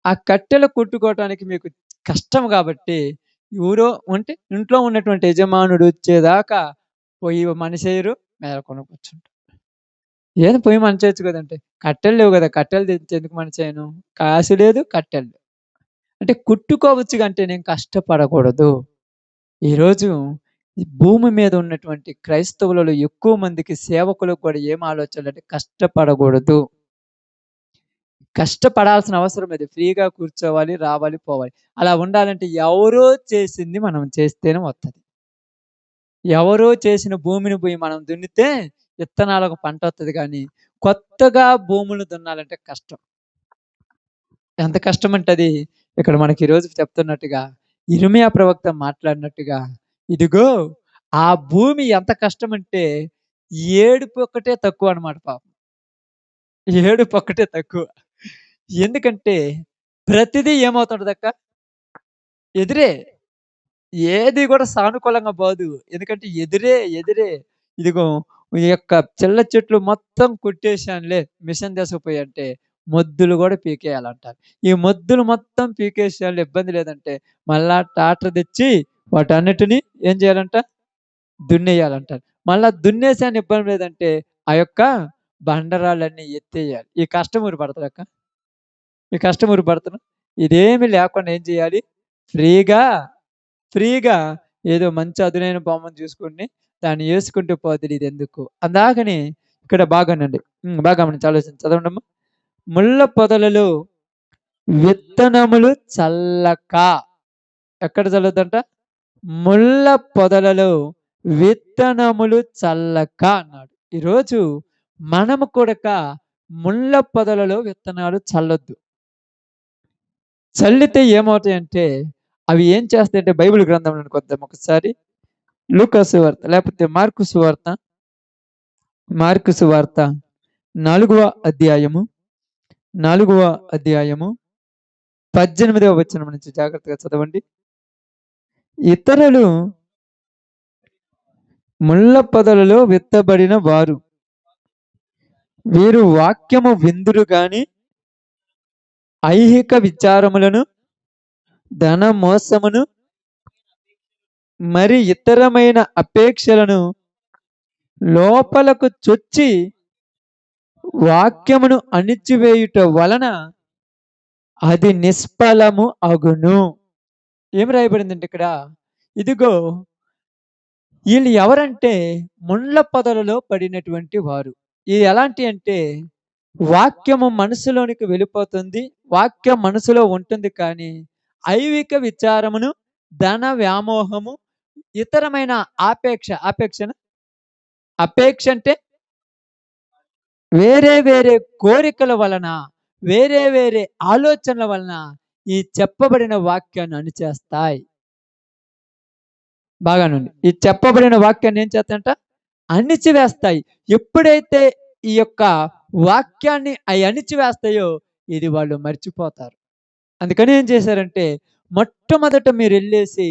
ఆ కట్టెలు కుట్టుకోవటానికి మీకు కష్టం కాబట్టి ఎవరో అంటే ఇంట్లో ఉన్నటువంటి యజమానుడు వచ్చేదాకా పొయ్యి మనిషెయ్యరు, మేలకొని కూర్చుంటారు. ఏది పొయ్యి మనిషేయొచ్చు కదంటే! కట్టెలు లేవు కదా! కట్టెలు తెచ్చి ఎందుకు మనిషేయను? కాసు లేదు, కట్టెలు లేవు. అంటే కుట్టుకోవచ్చుగా అంటే నేను కష్టపడకూడదు. ఈరోజు ఈ భూమి మీద ఉన్నటువంటి క్రైస్తవులలో ఎక్కువ మందికి సేవకులకు కూడా ఏం ఆలోచనలంటే కష్టపడకూడదు. కష్టపడాల్సిన అవసరం లేదు. ఫ్రీగా కూర్చోవాలి, రావాలి, పోవాలి. అలా ఉండాలంటే ఎవరో చేసింది మనం చేస్తేనే వస్తది. ఎవరో చేసిన భూమిని పోయి మనం దున్నితే విత్తనాలకు పంట వస్తది కానీ కొత్తగా భూములు దున్నాలంటే కష్టం. ఎంత కష్టం అంటే అది ఇక్కడ మనకి ఈరోజు చెప్తున్నట్టుగా ఇర్మీయా ప్రవక్త మాట్లాడినట్టుగా ఇదిగో ఆ భూమి ఎంత కష్టమంటే ఏడుపు ఒక్కటే తక్కువ అన్నమాట పాపం. ఏడుపు ఒక్కటే తక్కువ. ఎందుకంటే ప్రతిదీ ఏమవుతుంటదక్క? ఎదురే. ఏది కూడా సానుకూలంగా పోదు. ఎందుకంటే ఎదురే. ఇదిగో ఈ యొక్క చిల్ల చెట్లు మొత్తం కొట్టేశానులే మిషన్ తీసుకుపోయి అంటే మొద్దులు కూడా పీకేయాలంటారు. ఈ మొద్దులు మొత్తం పీకేసేయాలి ఇబ్బంది లేదంటే మళ్ళా ట్రాక్టర్ తెచ్చి వాటన్నిటిని ఏం చేయాలంట? దున్నేయాలంటారు. మళ్ళా దున్నేసాను ఇబ్బంది లేదంటే ఆ యొక్క బండరాళ్ళన్నీ ఎత్తేయాలి. ఈ కష్టం ఎవరు పడతారక్క? ఈ కష్టం ఎవరు పడతారు? ఇదేమి లేకుండా ఏం చేయాలి? ఫ్రీగా ఏదో మంచి అదునైన బొమ్మను చూసుకొని దాన్ని యేసుకుంటూ పోతది ఇదెందుకు? అందాకని ఇక్కడ బాగానండి. బాగా గమనించి ఆలోచించి చదవండమ్మా. ముళ్ళ పొదలలో విత్తనములు చల్లక. ఎక్కడ చల్లొద్దంట? ముళ్ళ పొదలలో విత్తనములు చల్లక అన్నాడు. ఈరోజు మనము కూడక ముళ్ళ పొదలలో విత్తనాలు చల్లొద్దు. చల్లితే ఏమవుతాయంటే అవి ఏం చేస్తాయంటే బైబిల్ గ్రంథంలోనికి వద్దాం ఒకసారి. లూకా సువార్త లేకపోతే మార్కు సువార్త 4వ అధ్యాయము 4వ అధ్యాయము 18వ వచనం నుంచి జాగ్రత్తగా చదవండి. ఇతరులు ముళ్ళ పొదలలో విత్తబడిన వారు, వీరు వాక్యము విందురు గాని ఐహిక విచారములను, ధన మోసమును, మరి ఇతరమైన అపేక్షలను లోపలకు చొచ్చి వాక్యమును అణిచివేయుట వలన అది నిష్ఫలము అగును. ఏం రాయబడిందంటే ఇక్కడ, ఇదిగో వీళ్ళు ఎవరంటే ముండ్ల పొదలలో పడినటువంటి వారు. ఇది ఎలాంటి అంటే వాక్యము మనసులోనికి వెళ్ళిపోతుంది, వాక్యం మనసులో ఉంటుంది, కానీ ఐవిక విచారమును, ధన వ్యామోహము, ఇతరమైన అపేక్ష అంటే వేరే వేరే కోరికల వలన, వేరే వేరే ఆలోచనల వలన ఈ చెప్పబడిన వాక్యాన్ని అణిచేస్తాయి. బాగానండి. ఈ చెప్పబడిన వాక్యాన్ని ఏం చేస్తాయంట? అణిచివేస్తాయి. ఎప్పుడైతే ఈ యొక్క వాక్యాన్ని అవి అణిచివేస్తాయో ఇది వాళ్ళు మర్చిపోతారు. అందుకని ఏం చేశారంటే మొట్టమొదట మీరు వెళ్ళేసి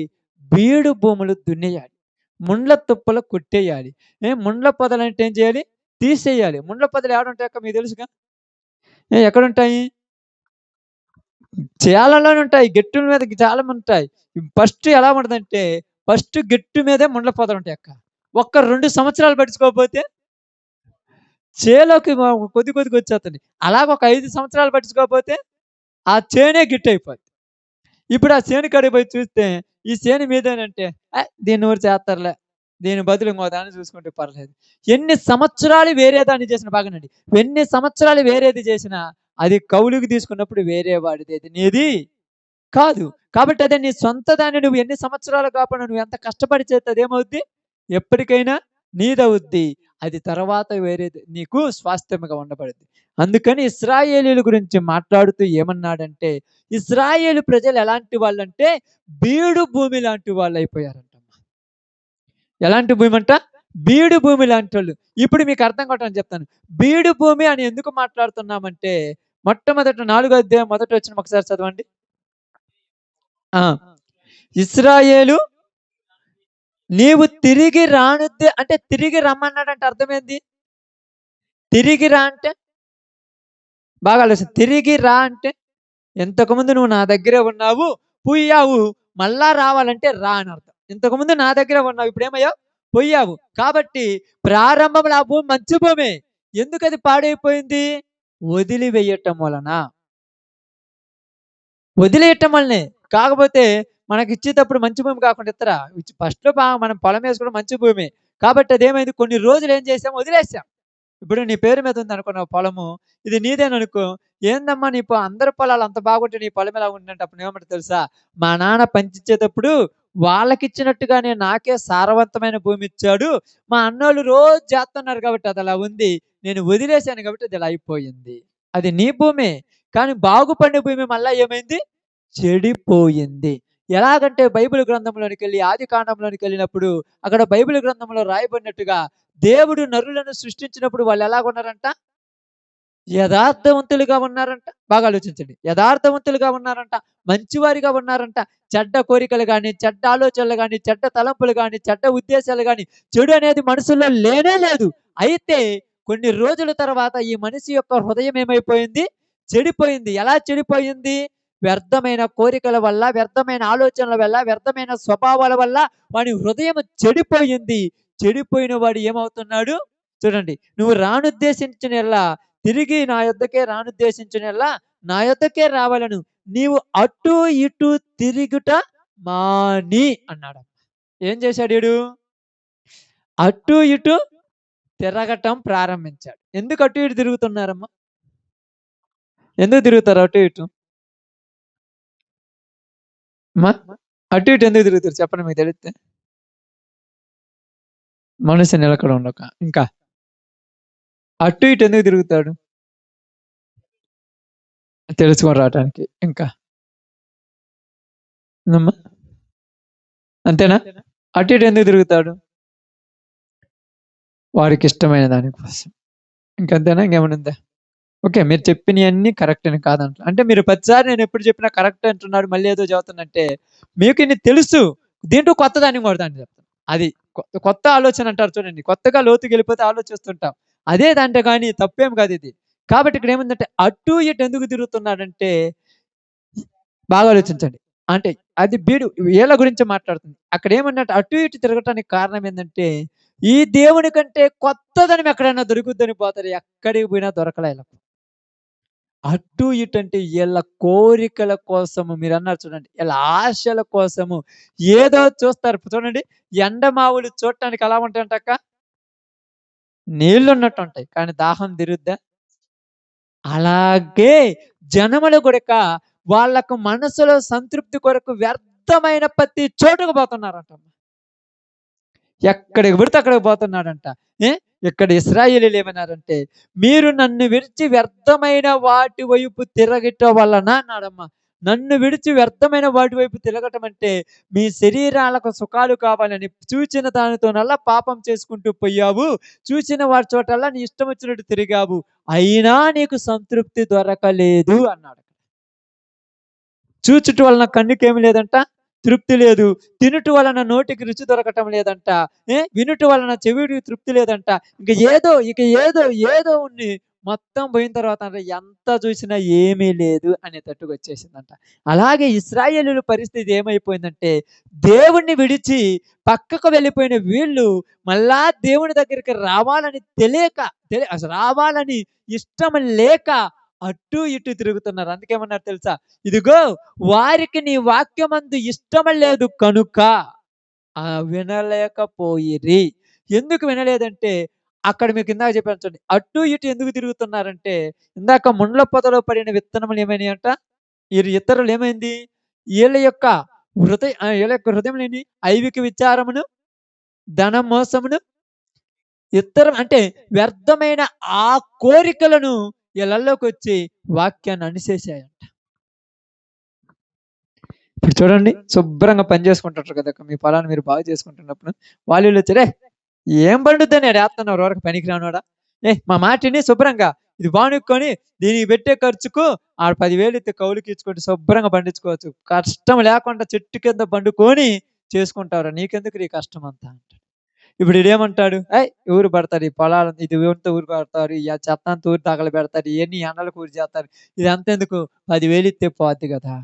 బీడు భూములు దున్నేయాలి, ముండ్ల తుప్పలు కొట్టేయాలి. ముండ్ల పొదలు అంటే ఏం చేయాలి? తీసేయాలి. ముండ్ల పొదలు ఏడుంటాయక్క మీకు తెలుసుగా? ఎక్కడుంటాయి? చేలలోనే ఉంటాయి, గెట్టుల మీద చాలా ఉంటాయి. ఫస్ట్ ఎలా ఉంటుందంటే ఫస్ట్ గెట్టు మీదే ముండ్ల పొదలు ఉంటాయి అక్క. ఒక్క 2 సంవత్సరాలు పట్టించుకోకపోతే చేలోకి కొద్దిగా వచ్చేస్తుంది. అలాగ ఒక 5 సంవత్సరాలు పట్టించుకోకపోతే ఆ చేనే గిట్టు అయిపోద్ది. ఇప్పుడు ఆ చేను కాడికి పోయి చూస్తే ఈ చేను మీదేనంటే దీన్ని ఊరు చేస్తారులే, దీని బదులు ఇంకో దాన్ని చూసుకుంటే పర్లేదు. ఎన్ని సంవత్సరాలు వేరే దాన్ని చేసిన బాగానండి, ఎన్ని సంవత్సరాలు వేరేది చేసినా అది కౌలుకి తీసుకున్నప్పుడు వేరే వాడిది, అది నీది కాదు. కాబట్టి అదే నీ సొంత దాన్ని నువ్వు ఎన్ని సంవత్సరాలు కాకుండా నువ్వు ఎంత కష్టపడి చేస్తే అదేమవుద్ది? ఎప్పటికైనా నీదవుద్ది. అది తర్వాత వేరేది నీకు స్వాస్థ్యముగా ఉండబడుద్ది. అందుకని ఇశ్రాయేలీయుల గురించి మాట్లాడుతూ ఏమన్నాడంటే, ఇశ్రాయేలు ప్రజలు ఎలాంటి వాళ్ళంటే బీడు భూమి లాంటి వాళ్ళు అయిపోయారంటమ్మా. ఎలాంటి భూమి అంట? బీడు భూమి లాంటి వాళ్ళు. ఇప్పుడు మీకు అర్థం కావటం చెప్తాను. బీడు భూమి అని ఎందుకు మాట్లాడుతున్నామంటే మొట్టమొదట 4వ అధ్యాయం మొదటి వచనం ఒకసారి చదవండి. ఇశ్రాయేలు నీవు తిరిగి రానుద్దే అంటే తిరిగి రమ్మన్నాడంటే అర్థమైంది. తిరిగి రా అంటే బాగా ఆలోచన. తిరిగి రా అంటే ఇంతకుముందు నువ్వు నా దగ్గరే ఉన్నావు, పోయావు, మళ్ళా రావాలంటే రా అని అర్థం. ఇంతకుముందు నా దగ్గరే ఉన్నావు, ఇప్పుడు ఏమయ్యావు? పోయావు. కాబట్టి ప్రారంభంలో ఆ భూమి మంచి భూమి. ఎందుకు అది పాడైపోయింది? వదిలివేయటం వలన. వదిలేయటం వల్లనే. కాకపోతే మనకి ఇచ్చేటప్పుడు మంచి భూమి కాకుండా ఇస్తారా? ఫస్ట్లో మనం పొలం వేసుకోవడం మంచి భూమి. కాబట్టి అదేమైంది, కొన్ని రోజులు ఏం చేసాం? వదిలేసాం. ఇప్పుడు నీ పేరు మీద ఉంది అనుకున్నావు పొలము, ఇది నీదేననుకో, ఏందమ్మా నీ అందరి పొలాలు అంత బాగుంటే నీ పొలం ఎలా ఉందంటే అప్పుడు ఏమంటే తెలుసా? మా నాన్న పంచిచ్చేటప్పుడు వాళ్ళకిచ్చినట్టుగానే నాకే సారవంతమైన భూమి ఇచ్చాడు, మా అన్నోళ్ళు రోజు చేస్తున్నారు కాబట్టి అది అలా ఉంది, నేను వదిలేశాను కాబట్టి అది ఇలా అయిపోయింది. అది నీ భూమే, కానీ బాగుపడిన భూమి మళ్ళా ఏమైంది? చెడిపోయింది. ఎలాగంటే బైబిల్ గ్రంథంలోనికి వెళ్ళి ఆది కాండంలోనికి వెళ్ళినప్పుడు అక్కడ బైబిల్ గ్రంథంలో రాయబడినట్టుగా దేవుడు నరులను సృష్టించినప్పుడు వాళ్ళు ఎలాగున్నారంట? యథార్థవంతులుగా ఉన్నారంట. బాగా ఆలోచించండి. యథార్థవంతులుగా ఉన్నారంట, మంచివారిగా ఉన్నారంట. చెడ్డ కోరికలు కానీ, చెడ్డ ఆలోచనలు కానీ, చెడ్డ తలంపులు కానీ, చెడ్డ ఉద్దేశాలు కానీ, చెడు అనేది మనసులో లేనే లేదు. అయితే కొన్ని రోజుల తర్వాత ఈ మనిషి యొక్క హృదయం ఏమైపోయింది? చెడిపోయింది. ఎలా చెడిపోయింది? వ్యర్థమైన కోరికల వల్ల, వ్యర్థమైన ఆలోచనల వల్ల, వ్యర్థమైన స్వభావాల వల్ల వాడి హృదయం చెడిపోయింది. చెడిపోయిన వాడు ఏమవుతున్నాడు? చూడండి, నువ్వు రానుద్దేశించినలా తిరిగి నా యొద్దకే రానుద్దేశించినలా నా యొద్దకే రావాలను, నీవు అటు ఇటు తిరుగుట మాని అన్నాడు. ఏం చేశాడు వీడు? అటు ఇటు తిరగటం ప్రారంభించాడు. ఎందుకు అటు ఇటు తిరుగుతున్నారమ్మా? ఎందుకు తిరుగుతారు అటు ఇటు? అటు ఇటు ఎందుకు తిరుగుతారు చెప్పండి, మీకు తెలిస్తే. మనసు నిలకడ ఉండక. ఇంకా అటు ఇటు ఎందుకు తిరుగుతాడు? తెలుసుకొని రావటానికి. ఇంకా అంతేనా? అటు ఇటు ఎందుకు తిరుగుతాడు? వాడికి ఇష్టమైన దానికోసం. ఇంకంతేనా? ఇంకేమైనా ఉందా? ఓకే. మీరు చెప్పినయన్నీ కరెక్ట్ అని కాదంట్లే. అంటే మీరు ప్రతిసారి నేనెప్పుడు చెప్పినా కరెక్ట్ అంటున్నారు. మళ్ళీ ఏదో చెబుతున్నట్టే మీకు ఇన్ని తెలుసు. దీంట్లో కొత్తదాన్ని ఇంకోటి చెప్తాను. అది కొత్త ఆలోచన అంటారు చూడండి. కొత్తగా లోతుకెళ్ళిపోతే ఆలోచిస్తుంటాం. అదే దాంట్లో గాని తప్పేం కాదిది. కాబట్టి ఇక్కడేముందంటే అటు ఇటు ఎందుకు తిరుగుతున్నాడంటే బాగా ఆలోచించండి. అంటే అది వీళ్ళ గురించి మాట్లాడుతుంది. అక్కడేమన్నట్టు అటు ఇటు తిరగటానికి కారణం ఏందంటే, ఈ దేవుని కంటే కొత్తదనం ఎక్కడైనా దొరుకుద్దని పోతారు. ఎక్కడికి పోయినా దొరకలా ఈళ్ళకు. అటు ఇటు అంటే ఈళ్ళ కోరికల కోసము మీరన్నారు చూడండి. ఈళ్ళ ఆశల కోసము ఏదో చూస్తారు. చూడండి ఎండమావులు చూడటానికి ఎలా ఉంటాయంటక్క? నీళ్లున్నట్టుంటాయి. కానీ దాహం తీరుద్దా? అలాగే జనములు గూడక వాళ్ళకు మనసులో సంతృప్తి కొరకు వ్యర్థమైన ప్రతి చోటుకు పోతున్నారంట. ఎక్కడికి పడితే అక్కడికి పోతున్నాడంట. ఏ ఇక్కడ ఇశ్రాయేలీయులు ఏమన్నారంటే, "మీరు నన్ను విడిచి వ్యర్థమైన వాటి వైపు తిరగట వలన" అన్నాడమ్మా. నన్ను విడిచి వ్యర్థమైన వాటి వైపు తిరగటం అంటే, మీ శరీరాలకు సుఖాలు కావాలని చూచిన దానితోనల్లా పాపం చేసుకుంటూ పోయావు. చూసిన వాటి చోటల్లా నీ ఇష్టం వచ్చినట్టు తిరిగావు. అయినా నీకు సంతృప్తి దొరకలేదు అన్నాడు. చూచుట వలన కన్నుకేమి లేదంట తృప్తి లేదు. తినుట వలన నోటికి రుచి దొరకటం లేదంట. వినుట వలన చెవిడికి తృప్తి లేదంట. ఇక ఏదో ఉంది. మొత్తం పోయిన తర్వాత అంటే ఎంత చూసినా ఏమీ లేదు అనేటట్టుగొచ్చేసిందంట. అలాగే ఇశ్రాయేలీయుల పరిస్థితి ఏమైపోయిందంటే, దేవుణ్ణి విడిచి పక్కకు వెళ్ళిపోయిన వీళ్ళు మళ్ళా దేవుని దగ్గరికి రావాలని తెలియక అసలు రావాలని ఇష్టం లేక అటు ఇటు తిరుగుతున్నారు. అందుకేమన్నారు తెలుసా? ఇదిగో వారికి నీ వాక్యమందు ఇష్టము లేదు కనుక వినలేకపోయిరి. ఎందుకు వినలేదంటే, అక్కడ మీకు ఇందాక చెప్పాను చూడండి. అటు ఇటు ఎందుకు తిరుగుతున్నారంటే, ఇందాక ముండ్ల పొదలో పడిన విత్తనములు ఏమైనాయంట? ఇతరులు ఏమైంది? ఈళ్ళ యొక్క ఈళ్ళ యొక్క హృదయంలో ఏంటి? ఐవిక విచారమును, ధన మోసమును, అంటే వ్యర్థమైన ఆ కోరికలను ఈళ్ళల్లోకొచ్చి వాక్యాన్ని అణిసేసాయంట. ఇప్పుడు చూడండి శుభ్రంగా పని చేసుకుంటుంటారు కదా! మీ పొలాన్ని మీరు బాగా చేసుకుంటున్నప్పుడు వాళ్ళీళ్ళొచ్చి "రేయ్! ఏం పండుద్దని ఆడేత్తన్నావు ఊరక పనికిరానోడా. మా మాట ఇని శుభ్రంగా ఇది బానుక్కొని దీనికి పెట్టే ఖర్చుకు ఆడ 10,000 ఇత్తే కౌలుకిచ్చుకుంటే శుభ్రంగా పండించుకోవచ్చు. కష్టం లేకుండా చెట్టు కింద పండుకొని చేసుకుంటావురా నీకెందుకురా ఈ కష్టం అంతా" అంటాడు. ఇప్పుడు ఈడేమంటాడు? ఎవరు పడతారు ఈ పొలాలు ఇది ఊరితో ఊరు పడతారు. ఈ చెత్తంతా ఊరు తగలబెడతారు. ఇయన్నీ ఎండలకు ఊరి చేస్తారు. ఇదంతెందుకు 10,000 ఇత్తే పోద్ది గదా!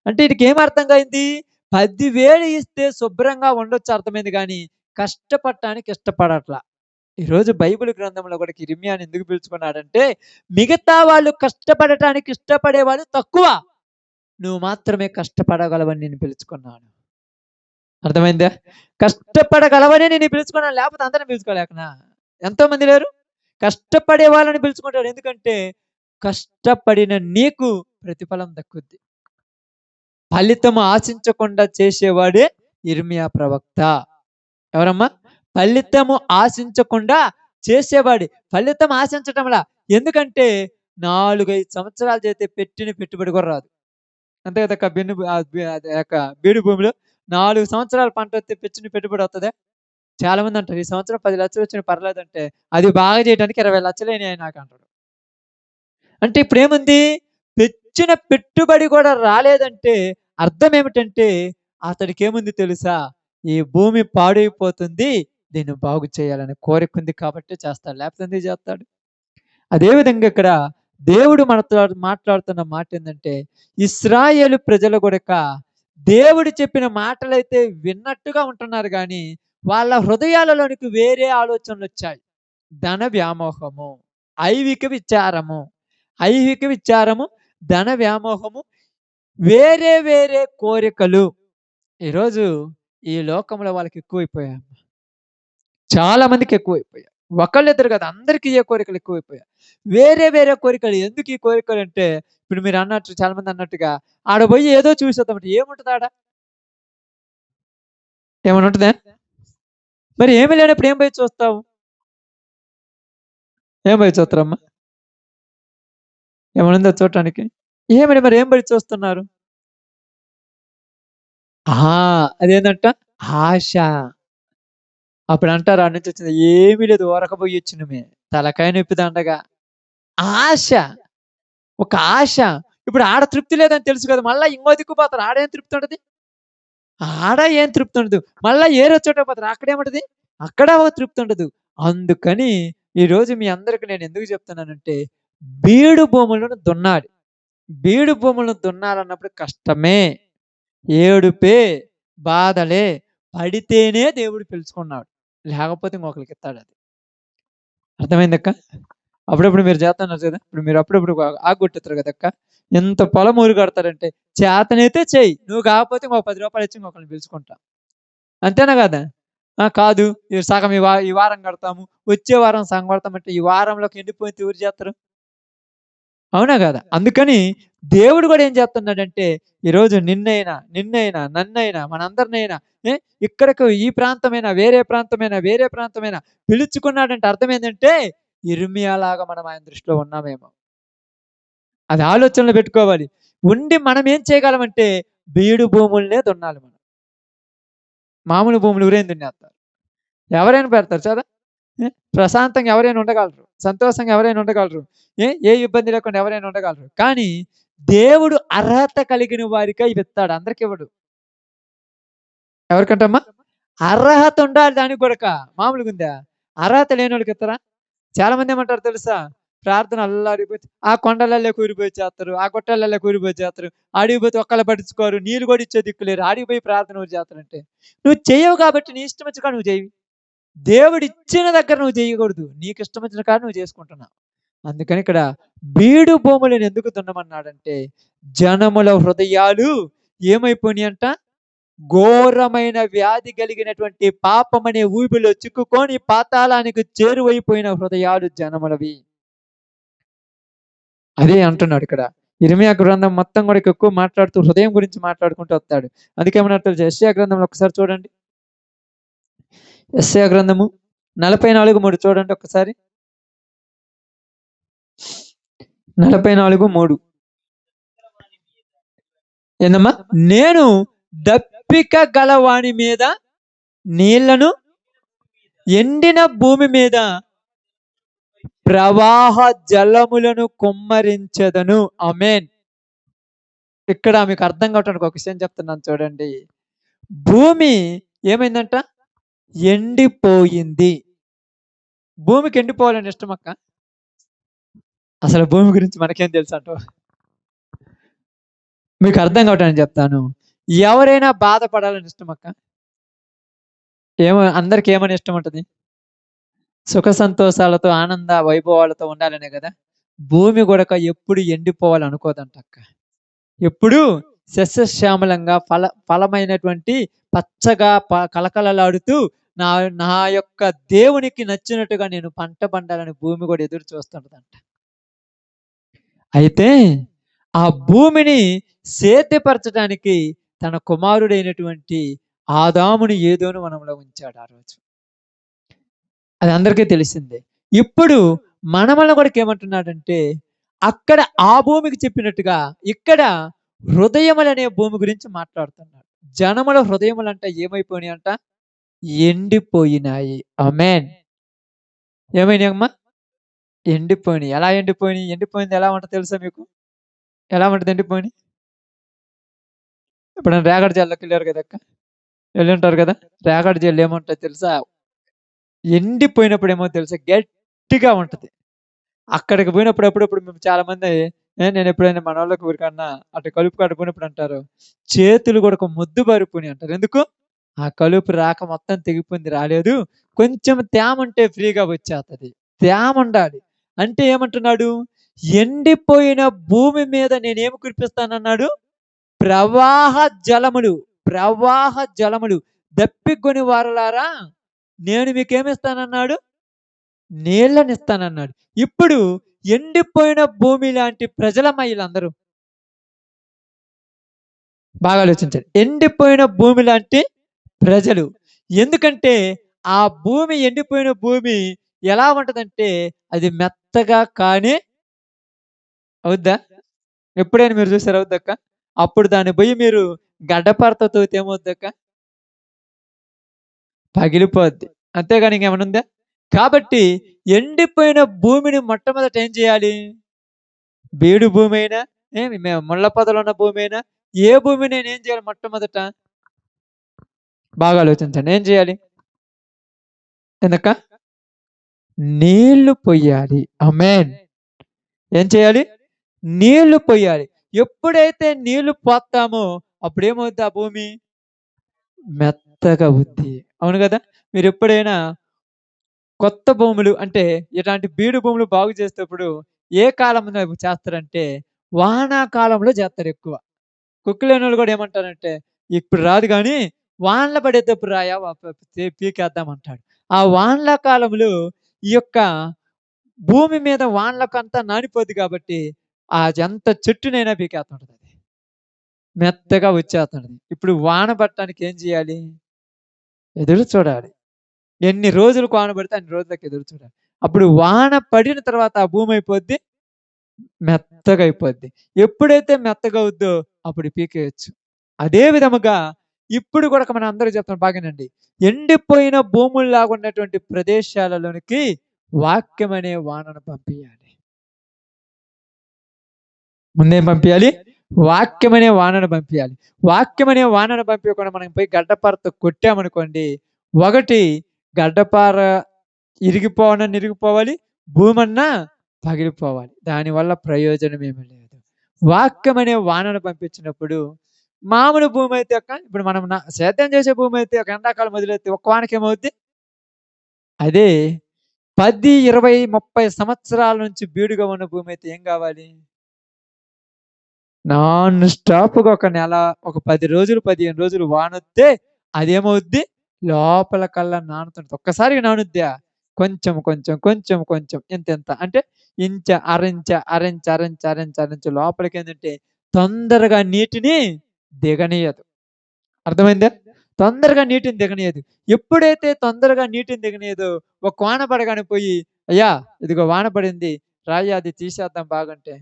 అంటే ఈడికేం అర్థంగయింది? 10,000 ఇస్తే శుభ్రంగా ఉండొచ్చు అర్థమైంది గానీ, కష్టపడటానికి ఇష్టపడట్ల. ఈరోజు బైబిల్ గ్రంథంలో కూడా యిర్మీయాని ఎందుకు పిలుచుకున్నాడంటే, మిగతా వాళ్ళు కష్టపడటానికి ఇష్టపడేవాళ్ళు తక్కువ. నువ్వు మాత్రమే కష్టపడగలవని నేను పిలుచుకున్నాను. అర్థమైందా? కష్టపడగలవనే నేను పిలుచుకున్నాను. లేకపోతే అందరిని పిలుచుకోలేకనా? ఎంతోమంది లేరు? కష్టపడే వాళ్ళని పిలుచుకుంటాడు. ఎందుకంటే, కష్టపడిన నీకు ప్రతిఫలం దక్కుద్ది. ఫలితము ఆశించకుండా చేసేవాడే యిర్మీయా ప్రవక్త. ఎవరమ్మా? ఫలితము ఆశించకుండా చేసేవాడు. ఫలితం ఆశించటంలా. ఎందుకంటే 4, 5 సంవత్సరాలు చేస్తే పెట్టిన పెట్టుబడి కూడా రాదు. అంతే కదక్కా బీడు భూమిలో 4 సంవత్సరాలు పంటొస్తే పెట్టిన పెట్టుబడి వత్తదా? చాలా మంది అంటారు ఈ సంవత్సరం 10 లక్షలు వచ్చినా పర్లేదంటే, అది బాగా చేయడానికి 20 లక్షలు అయినాయి నాకంటాడు. అంటే ఇప్పుడేముంది? తెచ్చిన పెట్టుబడి కూడా రాలేదంటే అర్థం ఏమిటంటే, అతడికేముంది తెలుసా? ఈ భూమి పాడైపోతుంది. దీన్ని బాగు చేయాలనే కోరికుంది కాబట్టే చేస్తాడు. లేకపోతే ఎందుకు చేస్తాడు? అదే విధంగా ఇక్కడ దేవుడు మనతో మాట్లాడుతున్న మాటేందంటే, ఇశ్రాయేలు ప్రజలు గూడక దేవుడు చెప్పిన మాటలైతే విన్నట్టుగా ఉంటున్నారు గానీ, వాళ్ళ హృదయాలలోనికి వేరే ఆలోచనలొచ్చాయి. ధన వ్యామోహము, ఐహిక విచారము, ధన వ్యామోహము, వేరే వేరే కోరికలు. ఈరోజు ఈ లోకంలో వాళ్ళకి ఎక్కువైపోయాయి. చాలా మందికి ఎక్కువైపోయాయి. ఒకళ్ళిద్దరు కాదు అందరికి ఏ కోరికలు ఎక్కువైపోయాయి. వేరే వేరే కోరికలు. ఎందుకు ఈ కోరికలంటే, ఇప్పుడు మీరు అన్నట్టు చాలా మంది అన్నట్టుగా ఆడ పోయి ఏదో చూసేద్దామంటే ఏముంటది ఆడ? ఏమన్నా ఉంటదా? మరి ఏమి లేనప్పుడు ఏం పోయి చూస్తావు? ఏం పోయి చూస్తారమ్మా? ఏమన్నా ఉందా చూడటానికి? మరి ఏం పోయి చూస్తున్నారు? అదేందంట ఆశ. అప్పుడంటారు ఆడ నుంచి వచ్చింది ఏమీ లేదు ఊరకపోయి వచ్చినమే. తలకాయ నొప్పి దండగా. ఆశ. ఒక ఆశ. ఇప్పుడు ఆడ తృప్తి లేదని తెలుసు కదా! మళ్ళా ఇంకో దిక్కు పోతారు. ఆడేం తృప్తి ఉంటది? ఆడ ఏం తృప్తి ఉండదు. మళ్ళా ఏరే చోటకి పోతారు. అక్కడేముంటది? అక్కడ ఒక తృప్తి ఉండదు. అందుకని ఈరోజు మీ అందరికి నేను ఎందుకు చెప్తున్నానంటే, బీడు భూములను దున్నాలి. బీడు భూములను దున్నాలన్నప్పుడు కష్టమే, ఏడుపే, బాధలే. పడితేనే దేవుడు పిలుచుకున్నాడు. లేకపోతే ఇంకొకళ్ళకిత్తాడది. అర్థమైందక్క? అప్పుడప్పుడు మీరు చేత్తన్నారు కదా! ఇప్పుడు మీరు అప్పుడప్పుడు ఆగ్గొట్టేత్తరు కదక్క! ఎంత పొలం ఊరు కడతారంటే, చేతనైతే చెయ్యి. నువ్వు కాకపోతే ఇంకో రూ. 10 ఇచ్చి ఇంకొకళ్ళని పిలుచుకుంటా. అంతేనా కాదా? ఆ! కాదు. ఈ సగం ఈ వారం కడతాము. వచ్చే వారం సగం కడతామంటే, ఈ వారంలోకి ఎండిపోతే ఎవరు చేత్తరు? అవునా కాదా? అందుకని దేవుడు కూడా ఏం చేస్తున్నాడంటే, ఈరోజు నిన్నైనా, నన్నైనా, మనందరినైనా ఏ ఇక్కడికి ఈ ప్రాంతమైనా, వేరే ప్రాంతమైనా పిలుచుకున్నాడంటే అర్థమేందంటే, యిర్మీయాలాగా మనం ఆయన దృష్టిలో ఉన్నామేమో. అది ఆలోచనలో పెట్టుకోవాలి. ఉండి మనం ఏం చేయగలమంటే, బీడు భూములనే దున్నాలి మనం. మామూలు భూములు ఎవరైనా దున్నేస్తారు. ఎవరైనా పెడతారు కదా! ప్రశాంతంగా ఎవరైనా ఉండగలరు. సంతోషంగా ఎవరైనా ఉండగలరు. ఏ ఇబ్బంది లేకుండా ఎవరైనా ఉండగలరు. కానీ దేవుడు అర్హత కలిగిన వారికే ఇవిస్తాడు. అందరికివ్వడు. ఎవరికంటమ్మా? అర్హత ఉండాలి దానికి గూడక. మామూలుగుందా? అర్హత లేనోళ్ళకి ఇత్తరా? చాలా మంది ఏమంటారు తెలుసా? ప్రార్థన అల్లాడిపోతే ఆ కొండలల్లో కూలిపోయి చేత్తరు. ఆ గుట్టలల్లో కూలిపోయి చేత్తరు. ఆడికి పోతే ఒక్కళ్ళు పట్టించుకోరు. నీళ్ళు కూడా ఇచ్చే దిక్కు లేరు. ఆడికి పోయి ప్రార్థన ఎవరు చేత్తరంటే, నువ్వు చెయ్యవు కాబట్టి నీ ఇష్టం వచ్చిన కాడ నువ్వు చెయ్యి. దేవుడిచ్చిన దగ్గర నువ్వు చేయకూడదు. నీకిష్టం వచ్చిన కాడ నువ్వు చేసుకుంటున్నావు. అందుకని ఇక్కడ బీడు భూములను ఎందుకు దున్నమన్నాడంటే, జనముల హృదయాలు ఏమైపోయినాయంట? ఘోరమైన వ్యాధి కలిగినటువంటి పాపమనే ఊబిలో చిక్కుకొని పాతాళానికి చేరువైపోయిన హృదయాలు జనములవి. అదే అంటున్నాడు ఇక్కడ. యిర్మీయా గ్రంథం మొత్తం కూడా ఎక్కువ మాట్లాడుతూ హృదయం గురించి మాట్లాడుకుంటూ వస్తాడు. అందుకేమన్నట్టు యెషయా గ్రంథంలో ఒకసారి చూడండి. యెషయా గ్రంథము 44:3 చూడండి ఒక్కసారి. 44:3 ఏందమ్మా? నేను దప్పిక గలవాని మీద నీళ్లను, ఎండిన భూమి మీద ప్రవాహ జలములను కుమ్మరించెదను. ఆమేన్. ఇక్కడ మీకు అర్థం కావటానికి ఒక విషయం చెప్తున్నాను చూడండి. భూమి ఏమైందంట? ఎండిపోయింది. భూమికి ఎండిపోవాలని ఇష్టమక్క? అసలు భూమి గురించి మనకేం తెలుసంటావు? మీకు అర్థం కావటానికి చెప్తాను. ఎవరైనా బాధపడాలని ఇష్టమక్క? అందరికి ఏమని ఇష్టం ఉంటది? సుఖ సంతోషాలతో, ఆనంద వైభవాలతో ఉండాలనే కదా! భూమి గూడక ఎప్పుడు ఎండిపోవాలనుకోదంటక్క. ఎప్పుడూ సస్యశ్యామలంగా ఫలమైనటువంటి పచ్చగా కళకళలాడుతూ నా నా యొక్క దేవునికి నచ్చినట్టుగా నేను పంట పండాలని భూమి కూడా ఎదురు చూస్తుంటదంట. అయితే ఆ భూమిని సేద్యపరచడానికి తన కుమారుడైనటువంటి ఆదాముని ఏదోను వనంలో ఉంచాడు ఆ రోజు. అది అందరికీ తెలిసిందే. ఇప్పుడు మనమల్ని కూడా ఏమంటున్నాడంటే, అక్కడ ఆ భూమికి చెప్పినట్టుగా ఇక్కడ హృదయములనే భూమి గురించి మాట్లాడుతున్నాడు. జనముల హృదయములంట ఏమైపోయినాయంట? ఎండిపోయినాయి. ఆమేన్. ఏమైనాయమ్మా? ఎండిపోయినాయి. ఎలా ఎండిపోయినాయి? ఎండిపోయింది ఎలా ఉంటది తెలుసా మీకు? ఎలా ఉంటది ఎండిపోయినాయి? ఎప్పుడైనా రేగడి జల్లోకి వెళ్ళారు కదక్క? వెళ్ళుంటారు కదా! రేగడి జల్లు ఏముంటది తెలుసా? ఎండిపోయినప్పుడు ఏమో తెలుసా? గట్టిగా ఉంటది. అక్కడికి పోయినప్పుడు అప్పుడప్పుడు మేము చాలా మంది నేను ఎప్పుడైనా మనోళ్ళకి ఊరికన్నా అటు కలుపు కాడ పోయినప్పుడు అంటారు, చేతులు కూడా ఒక మొద్దు బారిపోయినాయి అంటారు. ఎందుకు? ఆ కలుపు రాక మొత్తం తెగిపోయింది రాలేదు. కొంచెం తేమ ఉంటే ఫ్రీగా వచ్చేస్తది. తేమ ఉండాలి. అంటే ఏమంటున్నాడు? ఎండిపోయిన భూమి మీద నేనేమి కురిపిస్తానన్నాడు? ప్రవాహ జలములు, ప్రవాహ జలములు. దప్పిగొని వారలారా నేను మీకేమిస్తానన్నాడు? నీళ్ళనిస్తానన్నాడు. ఇప్పుడు ఎండిపోయిన భూమి లాంటి ప్రజలమ్మ ఈళ్ళందరూ. బాగా ఆలోచించండి. ఎండిపోయిన భూమి లాంటి ప్రజలు. ఎందుకంటే ఆ భూమి ఎండిపోయిన భూమి ఎలా ఉంటదంటే అది మెత్తగా కానీ అవుద్దా? ఎప్పుడైనా మీరు చూసారా అవుద్దక్క? అప్పుడు దాన్ని పోయి మీరు గడ్డపారతో తవ్వితే ఏమవుద్దక్క? పగిలిపోద్ది. అంతేగాని ఇంకేమన్నా ఉందా? కాబట్టి ఎండిపోయిన భూమిని మొట్టమొదట ఏం చేయాలి? బీడు భూమి అయినా, ముళ్ళ పొదలు ఉన్న భూమి అయినా, ఏ భూమి నేనేం చేయాలి మొట్టమొదట? బాగా ఆలోచించండి. ఏం చేయాలి? ఎందుక? నీళ్లు పొయ్యాలి. ఆమేన్. ఏం చేయాలి? నీళ్లు పొయ్యాలి. ఎప్పుడైతే నీళ్లు పోత్తామో అప్పుడేమవుద్ది ఆ భూమి? మెత్తగా అవుద్ది. అవును గదా! మీరెప్పుడైనా కొత్త భూములు అంటే ఇలాంటి బీడు భూములు బాగు చేసేటప్పుడు ఏ కాలంలో చేస్తారంటే వానాకాలంలో చేస్తారెక్కువ. కొక్కిలేనోళ్ళు గూడా ఏమంటారంటే, ఇప్పుడు రాదు గానీ వానలు పడేటప్పుడు రాయా వ ప పీకేద్దాం అంటాడు. ఆ వానల కాలంలో ఈ యొక్క భూమి మీద వానలకంతా నానిపోద్ది కాబట్టి ఎంత చెట్టునైనా పీకేస్తుంటదది. మెత్తగా వచ్చేస్తుంటది. ఇప్పుడు వాన పడటానికి ఏం చేయాలి? ఎదురు చూడాలి. ఎన్ని రోజులకు వాన పడితే అన్ని రోజులకి ఎదురు చూడాలి. అప్పుడు వాన పడిన తర్వాత ఆ భూమి అయిపోద్ది, మెత్తగా అయిపోద్ది. ఎప్పుడైతే మెత్తగా అవుద్దో అప్పుడు పీకేయొచ్చు. అదే విధముగా ఇప్పుడు గూడా మనం అందరికి చెప్తున్నాం బాగానండి. ఎండిపోయిన భూముల్లాగా ఉన్నటువంటి ప్రదేశాలలోనికి వాక్యం అనే వానను పంపియాలి. ముందేం పంపియాలి? వాక్యం అనే వానను పంపియాలి. వాక్యం అనే వానను పంపియకుండా మనం పోయి గడ్డపారతో కొట్టామనుకోండి, ఒకటి గడ్డపార ఇరిగిపోవాలి. భూమన్నా పగిలిపోవాలి. దానివల్ల ప్రయోజనం ఏమీ లేదు. వాక్యం అనే వానను పంపించినప్పుడు మామూలు భూమి అయితే ఇప్పుడు మనం సేద్యం చేసే భూమి అయితే ఒక ఎండాకాలం వదిలేస్తే ఒక్క వానకి ఏమవుద్ది? అదే 10, 20, 30 సంవత్సరాల నుంచి బీడుగా ఉన్న భూమి అయితే ఏం కావాలి? నాన్ స్టాప్‌గా ఒక నెల, ఒక 10 రోజులు, 15 రోజులు వానొత్తే అదేమవుద్ది? లోపలికల్లా నానుతుంటది. ఒక్కసారిగా నానుద్దా? కొంచెం, కొంచెం, కొంచెం, కొంచెం ఇంతింత అంటే ఇంచ, అరించ, అరించ, అరించ, అరించ, అరించ లోపలికేందంటే తొందరగా నీటిని దిగనీయదు. అర్థమైందా? తొందరగా నీటిని దిగనీయదు. ఎప్పుడైతే తొందరగా నీటిని దిగనీయదో ఒక వాన పడగానే పోయి, "అయ్యా! ఇదిగో వాన పడింది. రాయ్యా అది తీసేద్దాం బాగంటే."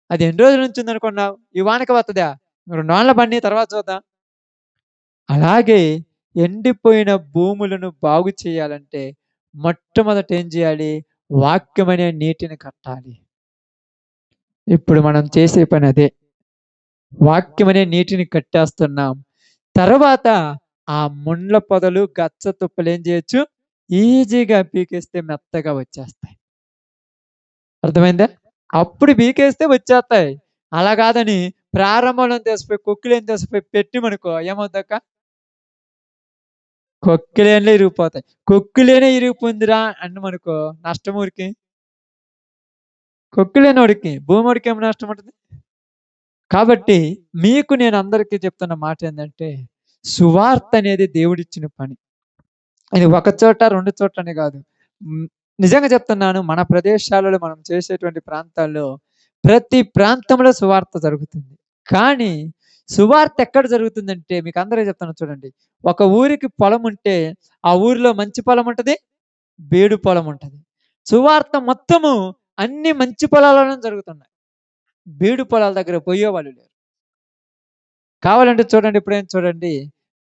అది ఎన్ని రోజుల నుంచి ఉందనుకున్నావు? ఈ వానకి వత్తదా? 2 వానలు పడిని తర్వాత చూద్దాం. అలాగే ఎండిపోయిన భూములను బాగు చేయాలంటే మొట్టమొదట ఏం చేయాలి? వాక్యమనే నీటిని కట్టాలి. ఇప్పుడు మనం చేసే పని అదే. వాక్యమనే నీటిని కట్టేస్తున్నాం. తర్వాత ఆ ముండ్ల పొదలు, గచ్చ తుప్పలు ఏం చేయొచ్చు? ఈజీగా పీకేస్తే మెత్తగా వచ్చేస్తాయి. అర్థమైందా? అప్పుడు పీకేస్తే వచ్చేస్తాయి. అలా కాదని ప్రారంభంలో తీసిపోయి కొక్కిలేని తీసిపోయి పెట్టామనుకో ఏమవుద్దక్క? కొక్కిలేన్లే ఇరిగిపోతాయి. కొక్కిలేనే ఇరిగిపోయిందిరా అన్నామనుకో నష్టం ఊరికి. కొక్కిలేనోడికి, భూమోడికి ఏం నష్టం ఉంటది? కాబట్టి మీకు నేను అందరికీ చెప్తున్న మాట ఏందంటే, సువార్త అనేది దేవుడిచ్చిన పని. ఇది ఒక చోట, 2 చోట్లని గాదు. హ్మ్. నిజంగా చెప్తున్నాను. మన ప్రదేశాలలో మనం చేసేటువంటి ప్రాంతాల్లో ప్రతి ప్రాంతంలో సువార్త జరుగుతుంది. కానీ సువార్త ఎక్కడ జరుగుతుందంటే మీకందరికి చెప్తాను చూడండి. ఒక ఊరికి పొలం ఉంటే ఆ ఊరిలో మంచి పొలం ఉంటది. బీడు పొలం ఉంటది. సువార్త మొత్తము అన్ని మంచి పొలాల్లోనే జరుగుతున్నాయి. బీడు పొలాల దగ్గర పోయేవాళ్ళు లేరు. కావాలంటే చూడండి ఎప్పుడైనా చూడండి.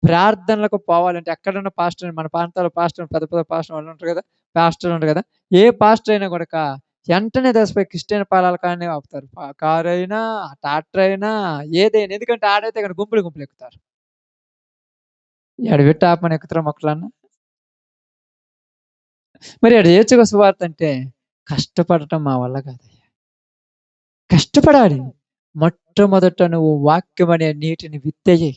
ప్రార్థనలకు పోవాలంటే ఎక్కడున్న పాస్టర్ మన ప్రాంతాల్లో పాస్టర్ పెద్ద పెద్ద పాస్టర్ వాళ్ళు ఉంటారు గదా! పాస్టర్లు ఉంటారు గదా! ఏ పాస్టర్ అయినా గూడాక ఎంటనే దసపోయి క్రిస్టియన్ పొలాల కాడనే ఆపుతారు. కారైనా, ట్రాక్టర్ అయినా ఏదైనా. ఎందుకంటే ఆడైతే ఇక్కడ గుంపులు గుంపులు ఎక్కుతారు. ఈడ పెట్టి ఆపమని ఎక్కుతారా మొక్కలన్నా? మరి ఈడ చేయొచ్చుగా సువార్త అంటే కష్టపడటం మా వల్ల కాదయ్యా. కష్టపడాలి. మొట్టమొదట నువ్వు వాక్యం అనే నీటిని విత్తెయ్యి.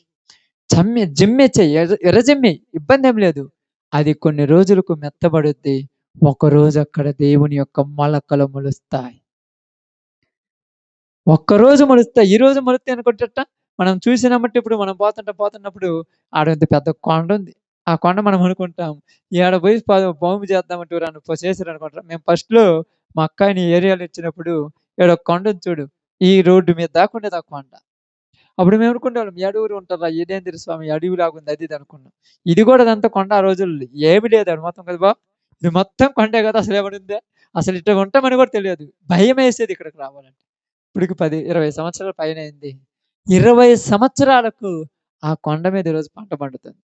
జిమ్మెచ్చేయి. ఎర్రజిమ్మెయి. ఇబ్బందేం లేదు. అది కొన్ని రోజులకు మెత్తబడుద్ది. ఒకరోజు అక్కడ దేవుని యొక్క మొలకలు మొలుస్తాయి. ఒక్కరోజు మొలుస్తాయి. ఈరోజు మొలుస్తాయి అనుకుంటే ఎట్టా? మనం చూసినామంటే ఇప్పుడు మనం పోతున్నప్పుడు ఆడింత పెద్ద కొండుంది. ఆ కొండ మనం అనుకుంటాం. ఈడ పోయి బాంబు చేద్దామంటే ఎవరైనా చేసారనుకుంటారా? మేము ఫస్ట్‌లో మా అక్కాయిని ఈ ఏరియాలో ఇచ్చినప్పుడు ఈడ ఒక కొండుంది చూడు. ఈ రోడ్డు మీద దాకా ఉండేది ఆ కొండ. అప్పుడు మేము అనుకునేవాళ్ళం ఎడూరు ఉంటారా? ఇదేందిరా స్వామి అడవిలాగుంది అది ఇది అనుకున్నాం. ఇది కూడా అదంతా కొండ ఆ రోజుల్లో. ఏమి లేదు ఆడ మొత్తం కదా బావ! ఇది మొత్తం కొండే కదా! అసలేమనుందా? అసలు ఇట్ట ఉంటామని కూడా తెలియదు. భయమేసేది ఇక్కడికి రావాలంటే. ఇప్పటికి 10, 20 సంవత్సరాల పైనయింది. 20 సంవత్సరాలకు ఆ కొండ మీద ఈరోజు పంట పండుతుంది.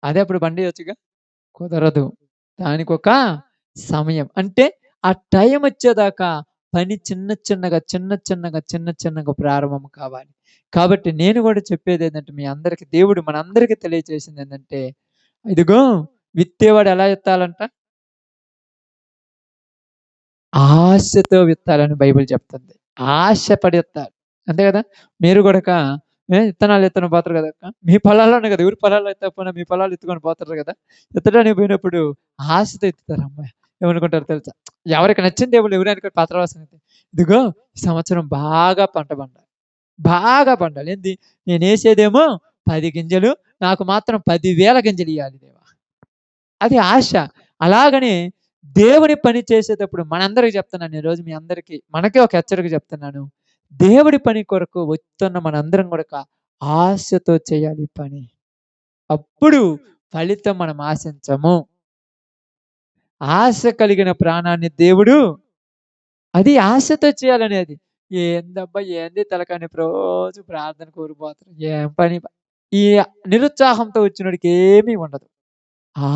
అదే అప్పుడు పండియొచ్చుగా? కుదరదు. దానికొక సమయం. అంటే ఆ టైం వచ్చేదాకా పని చిన్న చిన్నగా ప్రారంభం కావాలి. కాబట్టి నేను కూడా చెప్పేది ఏంటంటే మీ అందరికి దేవుడు మనందరికీ తెలియజేసింది ఏంటంటే, ఇదిగో విత్తేవాడు ఎలా విత్తాలంట? ఆశతో విత్తాలని బైబిల్ చెప్తుంది. ఆశపడి విత్తాలి. అంతే కదా! మీరు గూడక విత్తనాలు ఎత్తుకొని పోతారు గదక్క. మీ పొలాల్లోనే కదా! ఎవరి పొలాల్లో ఎత్తకపోయినా మీ పొలాల్లో ఎత్తుకొని పోతారు గదా! ఎత్తడానికి పోయినప్పుడు ఆశతో ఎత్తుతారమ్మ. ఏమనుకుంటారో తెలుసా? ఎవరికి నచ్చిన దేవుళ్ళు ఎవరైనా పాత్రవాసన ఇదిగో ఈ సంవత్సరం బాగా పంట పండాలి. బాగా పండాలి. ఏంది నేనేసేదేమో 10 గింజలు, నాకు మాత్రం 10,000 గింజలు ఇయ్యాలి దేవా! అది ఆశ. అలాగని దేవుని పని చేసేటప్పుడు మనందరికి చెప్తున్నాను ఈరోజు మీ అందరికీ, మనకే ఒక హెచ్చరిక చెప్తున్నాను. దేవుడి పని కొరకు వస్తున్న మనందరం గూడక ఆశతో చేయాలి ఈ పని. అప్పుడు ఫలితం మనం ఆశించము. ఆశ కలిగిన ప్రాణాన్ని దేవుడు అది ఆశతో చేయాలనేది. ఏందబ్బా! ఏంది తలకాయ నొప్పి రోజు ప్రార్థనకు ఊరిపోతారు. ఏం పని ఈ నిరుత్సాహంతో వచ్చినోడికి ఏమీ ఉండదు.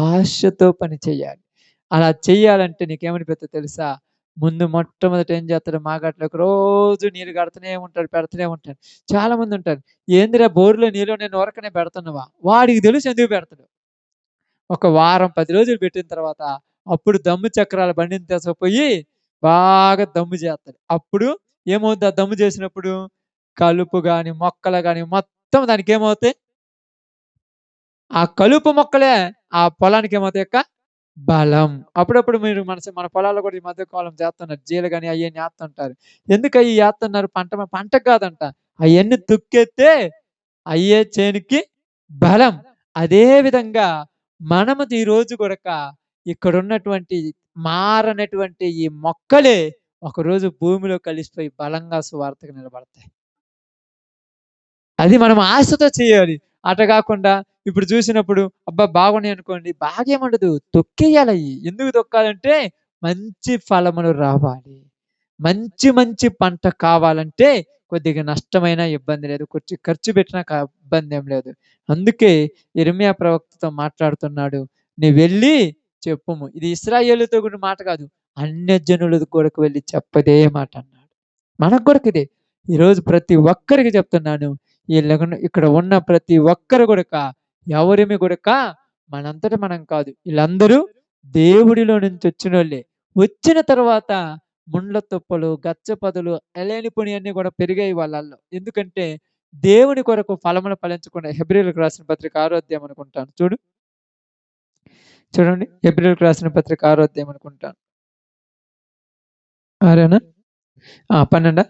ఆశతో పని చేయాలి. అలా చెయ్యాలంటే నీకేమనిపిత్తదో తెలుసా? ముందు మొట్టమొదట ఏం చేస్తాడు మాగాట్లోకి రోజు నీళ్ళు కడతనే ఉంటాడు, పెడతనే ఉంటాడు. చాలామందుంటారు. ఏందిరా బోర్‌లో నీళ్ళు నేను ఊరకనే పెడుతున్నావా? వాడికి తెలుసు ఎందుకు పెడతాడో. ఒక వారం, 10 రోజులు పెట్టిన తర్వాత అప్పుడు దమ్ము చక్రాల బండిని తీసుకుపోయి బాగా దమ్ము చేస్తాడు. అప్పుడు ఏమవుద్ది ఆ దమ్ము చేసినప్పుడు? కలుపు గాని, మొక్కలు గాని మొత్తం దానికేమవుతాయి? ఆ కలుపు మొక్కలే ఆ పొలానికి ఏమవుతాయక్క? బలం. అప్పుడప్పుడు మీరు మన పొలాల్లో కూడా ఈ మధ్య కాలం చేస్తున్నారు. జీలగని అయన్నీ ఏత్తుంటారు. ఎందుకయి ఏత్తన్నారు? పంటకు కాదంట. అయన్నీ తుక్కేత్తే అయ్యే చేనుకి బలం. అదే విధంగా మనము ఈ రోజు గూడక ఇక్కడున్నటువంటి మారనటువంటి ఈ మొక్కలే ఒకరోజు భూమిలో కలిసిపోయి బలంగా సువార్తకు నిలబడతాయి. అది మనం ఆశతో చేయాలి. అట గాకుండా ఇప్పుడు చూసినప్పుడు అబ్బా! బాగున్నాయనుకోండి, బాగేముండదు. తొక్కేయాలయి. ఎందుకు తొక్కాలంటే మంచి ఫలములు రావాలి. మంచి పంట కావాలంటే కొద్దిగా నష్టమైనా ఇబ్బంది లేదు. కొంచెం ఖర్చు పెట్టినా ఇబ్బందేం లేదు. అందుకే యిర్మీయా ప్రవక్తతో మాట్లాడుతున్నాడు. "నీవెళ్ళి చెప్పుము." ఇది ఇశ్రాయేలుతో కూడిన మాట కాదు. అన్యజనుల కొరకు వెళ్లి చెప్పదే మాట అన్నాడు. మనకు కొరకు ఇదే. ఈరోజు ప్రతి ఒక్కరికి చెప్తున్నాను. ఇక్కడ ఉన్న ప్రతి ఒక్కరు గూడక ఎవరిమి గూడక మనంతట మనం కాదు. ఈళ్ళందరూ దేవుడిలో నుంచి వచ్చినోళ్ళే. వచ్చిన తర్వాత ముండ్ల తుప్పలు, గచ్చపొదలు, ఎలేనిపోనియన్నీ గూడా పెరిగాయి వాళ్ళల్లో. ఎందుకంటే దేవుని కొరకు ఫలములు ఫలించకుండా హెబ్రీయులకు రాసిన పత్రిక 6వ అధ్యాయం అనుకుంటాను. చూడండి. హెబ్రీయులకు రాసిన పత్రిక 6వ అధ్యాయం అనుకుంటాను. 6 12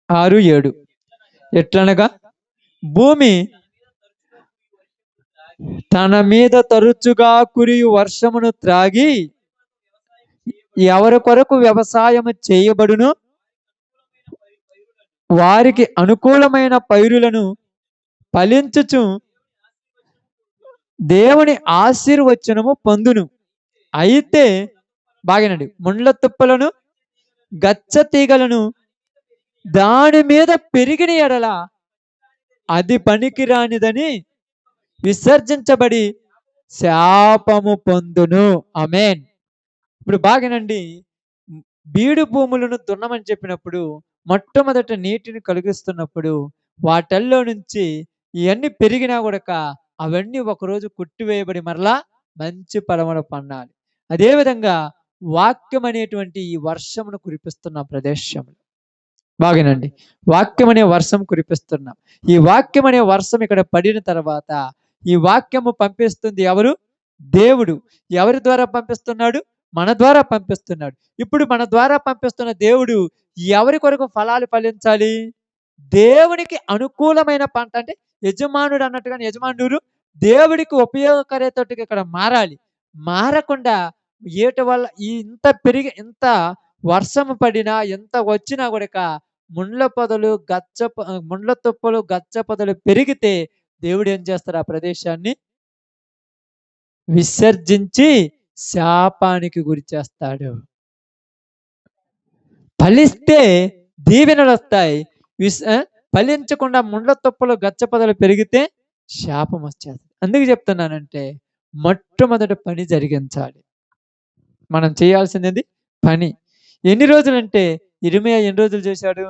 6, 7 ఎట్లనగా భూమి తన మీద తరచుగా కురియు వర్షమును త్రాగి ఎవరి కొరకు వ్యవసాయము చేయబడును వారికి అనుకూలమైన పైరులను ఫలించుచు దేవుని ఆశీర్వచనము పొందును. అయితే బాగేనండి. ముండ్ల తుప్పలను, గచ్చ తీగలను దాని మీద పెరిగిన ఎడల అది పనికిరానిదని విసర్జించబడి శాపము పొందును. ఆమేన్. ఇప్పుడు బాగేనండి. బీడు భూములను దున్నమని చెప్పినప్పుడు మొట్టమొదట నీటిని కలిగిస్తున్నప్పుడు వాటల్లో నుంచి ఇవన్నీ పెరిగినా కూడక అవన్నీ ఒకరోజు కొట్టివేయబడి మరలా మంచి ఫలములు పండాలి. అదేవిధంగా వాక్యం అనేటువంటి ఈ వర్షమును కురిపిస్తున్న ప్రదేశంలో బాగేనండి. వాక్యం అనే వర్షం కురిపిస్తున్నాం. ఈ వాక్యం అనే వర్షం ఇక్కడ పడిన తర్వాత ఈ వాక్యము పంపిస్తుంది ఎవరు? దేవుడు. ఎవరి ద్వారా పంపిస్తున్నాడు? మన ద్వారా పంపిస్తున్నాడు. ఇప్పుడు మన ద్వారా పంపిస్తున్న దేవుడు ఎవరి కొరకు ఫలాలు ఫలించాలి? దేవునికి అనుకూలమైన పంట అంటే యజమానుడు అన్నట్టుగానే యజమానుడు దేవుడికి ఉపయోగకరేతట్టుగా ఇక్కడ మారాలి. మారకుండా ఏటి వల్ల ఇంత వర్షము పడినా ఎంత వచ్చినా కూడక ముండ్ల తుప్పలు గచ్చ పొదలు పెరిగితే దేవుడు ఏం చేస్తారు? ఆ ప్రదేశాన్ని విసర్జించి శాపానికి గురి చేస్తాడు. ఫలిస్తే దీవెనలు వస్తాయి. ఫలించకుండా ముండ్ల తుప్పలు గచ్చ పొదలు పెరిగితే శాపం వచ్చేస్తుంది. అందుకు చెప్తున్నానంటే మొట్టమొదటి పని జరిగించాలి. మనం చేయాల్సింది పని. ఎన్ని రోజులంటే ఇర్మీయా ఎన్ని రోజులు చేశాడు?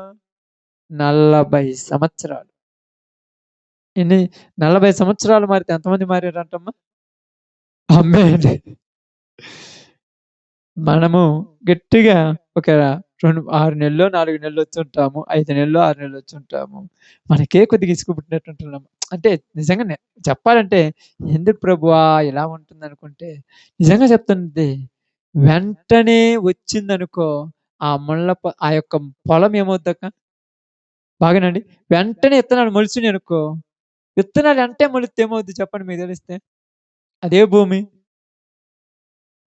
40 సంవత్సరాలు. ఎన్ని 40 సంవత్సరాలు మారితే ఎంతమంది మారారంటమ్మా? ఆమేన్. మనము గట్టిగా ఒక 6 నెల్లో, 4 నెలలు వచ్చుంటాము. 5 నెల్లో, 6 నెలలు వచ్చుంటాము. మనకే కొద్దిగా ఇసుక పుట్టినట్టుంటున్నాం. అంటే నిజంగానే చెప్పాలంటే ఎందుకు ప్రభువా ఇలా ఉంటుందనుకుంటే, నిజంగా చెప్తుంది. వెంటనే వచ్చిందనుకో ఆ యొక్క పొలం ఏమవుద్దక్క? బాగానండి. వెంటనే విత్తనాలు మొలిచినాయనుకో, విత్తనాలు వెంటనే మొలిస్తే ఏమవుద్ది చెప్పండి మీకు తెలిస్తే? అదే భూమి,